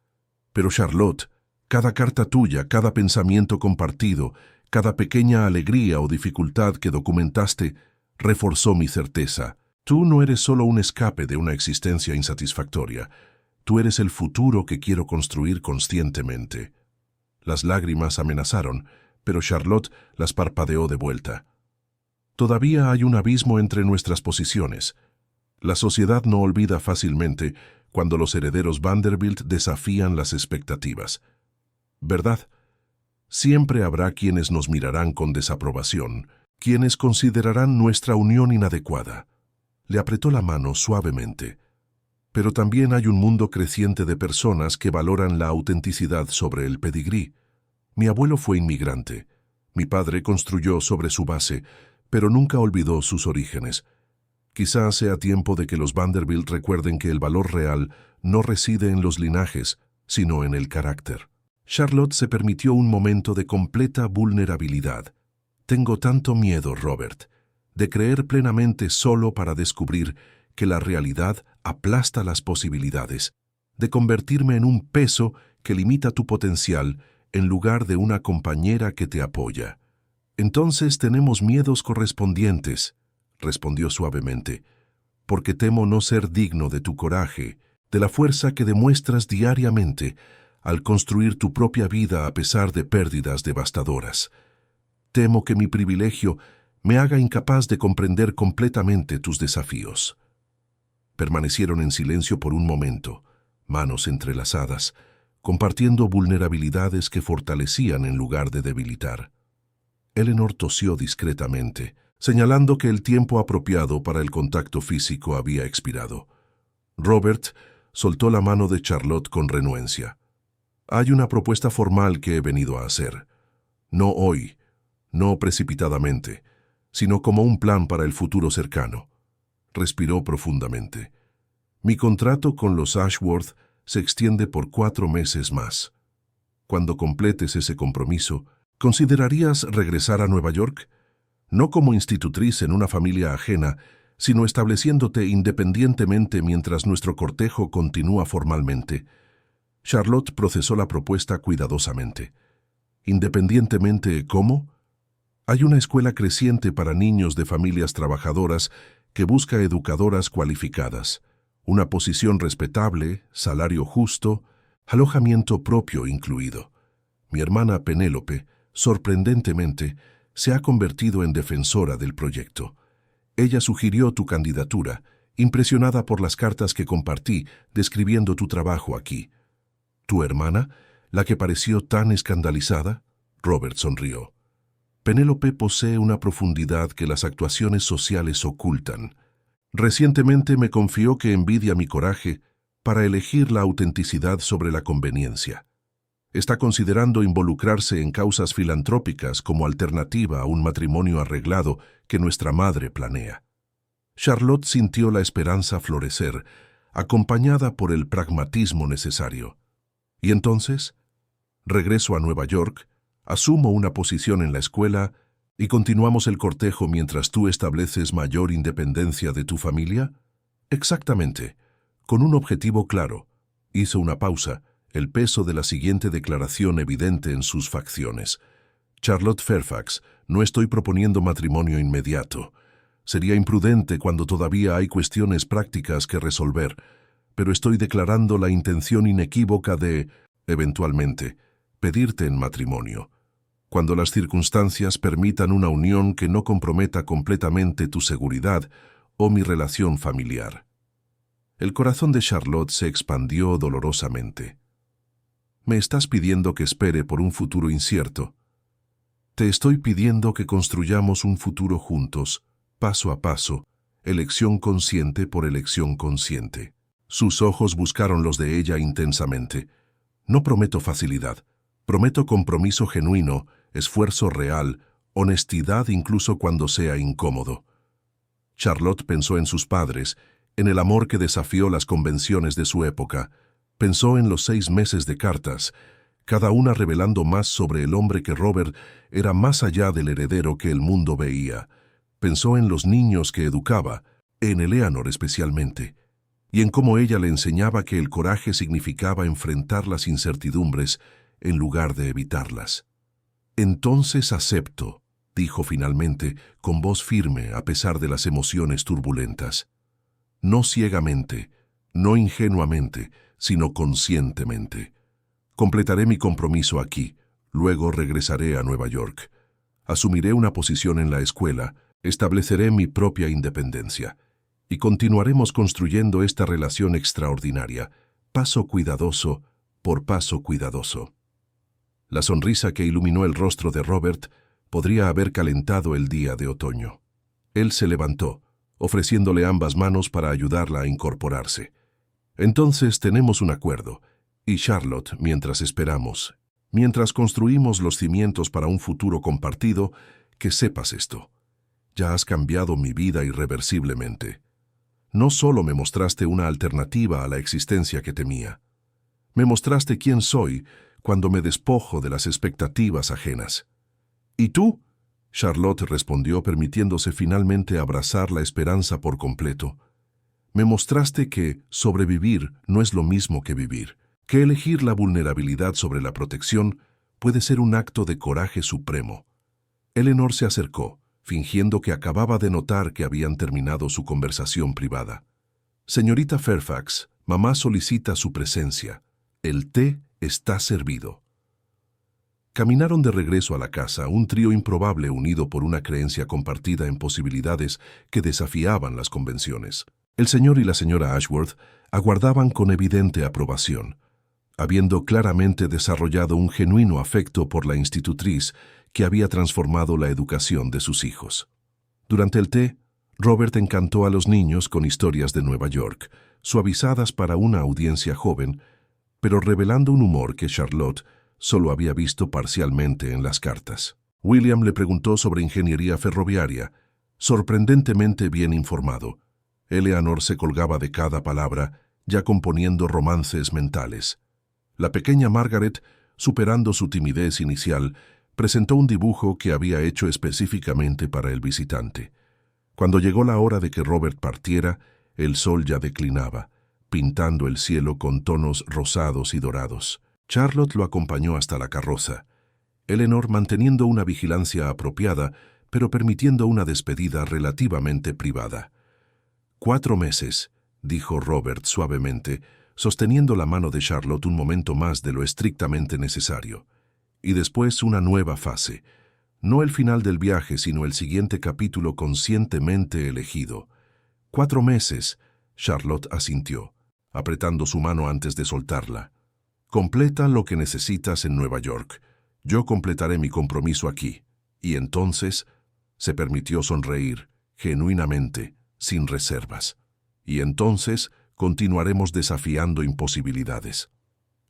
Pero Charlotte, cada carta tuya, cada pensamiento compartido, Cada pequeña alegría o dificultad que documentaste reforzó mi certeza. Tú no eres solo un escape de una existencia insatisfactoria. Tú eres el futuro que quiero construir conscientemente. Las lágrimas amenazaron, pero Charlotte las parpadeó de vuelta. Todavía hay un abismo entre nuestras posiciones. La sociedad no olvida fácilmente cuando los herederos Vanderbilt desafían las expectativas. ¿Verdad? Siempre habrá quienes nos mirarán con desaprobación, quienes considerarán nuestra unión inadecuada. Le apretó la mano suavemente. Pero también hay un mundo creciente de personas que valoran la autenticidad sobre el pedigrí. Mi abuelo fue inmigrante. Mi padre construyó sobre su base, pero nunca olvidó sus orígenes. Quizás sea tiempo de que los Vanderbilt recuerden que el valor real no reside en los linajes, sino en el carácter. Charlotte se permitió un momento de completa vulnerabilidad. Tengo tanto miedo, Robert, de creer plenamente solo para descubrir que la realidad aplasta las posibilidades, de convertirme en un peso que limita tu potencial en lugar de una compañera que te apoya. Entonces tenemos miedos correspondientes, respondió suavemente, porque temo no ser digno de tu coraje, de la fuerza que demuestras diariamente al construir tu propia vida a pesar de pérdidas devastadoras. Temo que mi privilegio me haga incapaz de comprender completamente tus desafíos. Permanecieron en silencio por un momento, manos entrelazadas, compartiendo vulnerabilidades que fortalecían en lugar de debilitar. Eleanor tosió discretamente, señalando que el tiempo apropiado para el contacto físico había expirado. Robert soltó la mano de Charlotte con renuencia. Hay una propuesta formal que he venido a hacer. No hoy, no precipitadamente, sino como un plan para el futuro cercano. Respiró profundamente. Mi contrato con los Ashworth se extiende por 4 meses más. Cuando completes ese compromiso, ¿considerarías regresar a Nueva York? No como institutriz en una familia ajena, sino estableciéndote independientemente mientras nuestro cortejo continúa formalmente. Charlotte procesó la propuesta cuidadosamente. ¿Independientemente cómo? Hay una escuela creciente para niños de familias trabajadoras que busca educadoras cualificadas, una posición respetable, salario justo, alojamiento propio incluido. Mi hermana Penélope, sorprendentemente, se ha convertido en defensora del proyecto. Ella sugirió tu candidatura, impresionada por las cartas que compartí describiendo tu trabajo aquí. ¿Tu hermana, la que pareció tan escandalizada? Robert sonrió. Penélope posee una profundidad que las actuaciones sociales ocultan. Recientemente me confió que envidia mi coraje para elegir la autenticidad sobre la conveniencia. Está considerando involucrarse en causas filantrópicas como alternativa a un matrimonio arreglado que nuestra madre planea. Charlotte sintió la esperanza florecer, acompañada por el pragmatismo necesario. ¿Y entonces? Regreso a Nueva York, asumo una posición en la escuela y continuamos el cortejo mientras tú estableces mayor independencia de tu familia. Exactamente, con un objetivo claro. Hizo una pausa, el peso de la siguiente declaración evidente en sus facciones. Charlotte Fairfax, no estoy proponiendo matrimonio inmediato. Sería imprudente cuando todavía hay cuestiones prácticas que resolver, pero estoy declarando la intención inequívoca de, eventualmente, pedirte en matrimonio, cuando las circunstancias permitan una unión que no comprometa completamente tu seguridad o mi relación familiar. El corazón de Charlotte se expandió dolorosamente. Me estás pidiendo que espere por un futuro incierto. Te estoy pidiendo que construyamos un futuro juntos, paso a paso, elección consciente por elección consciente. Sus ojos buscaron los de ella intensamente. No prometo facilidad, prometo compromiso genuino, esfuerzo real, honestidad incluso cuando sea incómodo. Charlotte pensó en sus padres, en el amor que desafió las convenciones de su época. Pensó en los 6 meses de cartas, cada una revelando más sobre el hombre que Robert era más allá del heredero que el mundo veía. Pensó en los niños que educaba, en Eleanor especialmente, y en cómo ella le enseñaba que el coraje significaba enfrentar las incertidumbres en lugar de evitarlas. Entonces acepto, dijo finalmente, con voz firme a pesar de las emociones turbulentas. No ciegamente, no ingenuamente, sino conscientemente. Completaré mi compromiso aquí, luego regresaré a Nueva York. Asumiré una posición en la escuela, estableceré mi propia independencia y continuaremos construyendo esta relación extraordinaria, paso cuidadoso por paso cuidadoso. La sonrisa que iluminó el rostro de Robert podría haber calentado el día de otoño. Él se levantó, ofreciéndole ambas manos para ayudarla a incorporarse. Entonces tenemos un acuerdo, y Charlotte, mientras esperamos, mientras construimos los cimientos para un futuro compartido, que sepas esto. Ya has cambiado mi vida irreversiblemente. No solo me mostraste una alternativa a la existencia que temía. Me mostraste quién soy cuando me despojo de las expectativas ajenas. ¿Y tú? Charlotte respondió permitiéndose finalmente abrazar la esperanza por completo. Me mostraste que sobrevivir no es lo mismo que vivir, que elegir la vulnerabilidad sobre la protección puede ser un acto de coraje supremo. Eleanor se acercó, fingiendo que acababa de notar que habían terminado su conversación privada. Señorita Fairfax, mamá solicita su presencia. El té está servido. Caminaron de regreso a la casa, un trío improbable unido por una creencia compartida en posibilidades que desafiaban las convenciones. El señor y la señora Ashworth aguardaban con evidente aprobación, habiendo claramente desarrollado un genuino afecto por la institutriz que había transformado la educación de sus hijos. Durante el té, Robert encantó a los niños con historias de Nueva York, suavizadas para una audiencia joven, pero revelando un humor que Charlotte solo había visto parcialmente en las cartas. William le preguntó sobre ingeniería ferroviaria, sorprendentemente bien informado. Eleanor se colgaba de cada palabra, ya componiendo romances mentales. La pequeña Margaret, superando su timidez inicial, presentó un dibujo que había hecho específicamente para el visitante. Cuando llegó la hora de que Robert partiera, el sol ya declinaba, pintando el cielo con tonos rosados y dorados. Charlotte lo acompañó hasta la carroza, Eleanor manteniendo una vigilancia apropiada, pero permitiendo una despedida relativamente privada. 4 meses, dijo Robert suavemente, sosteniendo la mano de Charlotte un momento más de lo estrictamente necesario. Y después una nueva fase. No el final del viaje, sino el siguiente capítulo conscientemente elegido. 4 meses, Charlotte asintió, apretando su mano antes de soltarla. Completa lo que necesitas en Nueva York. Yo completaré mi compromiso aquí. Y entonces se permitió sonreír, genuinamente, sin reservas. Y entonces continuaremos desafiando imposibilidades.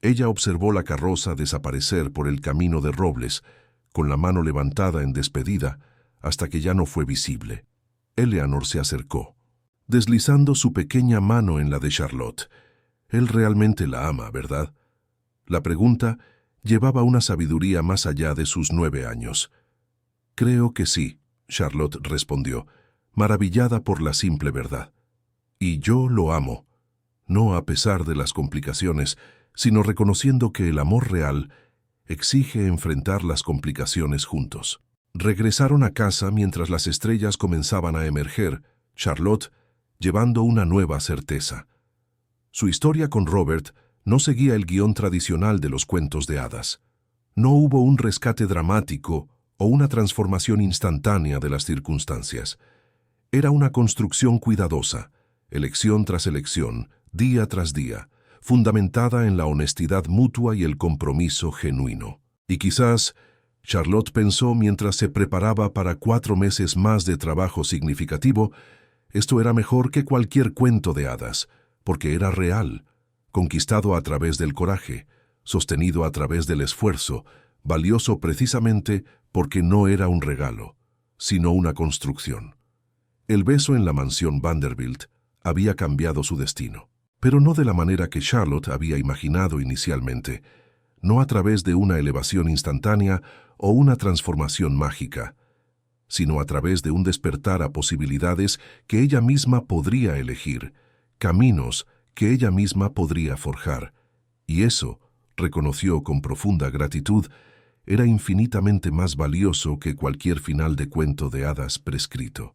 Ella observó la carroza desaparecer por el camino de robles, con la mano levantada en despedida, hasta que ya no fue visible. Eleanor se acercó, deslizando su pequeña mano en la de Charlotte. Él realmente la ama, ¿verdad? La pregunta llevaba una sabiduría más allá de sus 9 años. Creo que sí, Charlotte respondió, maravillada por la simple verdad. Y yo lo amo, no a pesar de las complicaciones, sino reconociendo que el amor real exige enfrentar las complicaciones juntos. Regresaron a casa mientras las estrellas comenzaban a emerger, Charlotte llevando una nueva certeza. Su historia con Robert no seguía el guión tradicional de los cuentos de hadas. No hubo un rescate dramático o una transformación instantánea de las circunstancias. Era una construcción cuidadosa, elección tras elección, día tras día, fundamentada en la honestidad mutua y el compromiso genuino. Y quizás, Charlotte pensó mientras se preparaba para 4 meses más de trabajo significativo, esto era mejor que cualquier cuento de hadas, porque era real, conquistado a través del coraje, sostenido a través del esfuerzo, valioso precisamente porque no era un regalo, sino una construcción. El beso en la mansión Vanderbilt había cambiado su destino, pero no de la manera que Charlotte había imaginado inicialmente, no a través de una elevación instantánea o una transformación mágica, sino a través de un despertar a posibilidades que ella misma podría elegir, caminos que ella misma podría forjar. Y eso, reconoció con profunda gratitud, era infinitamente más valioso que cualquier final de cuento de hadas prescrito.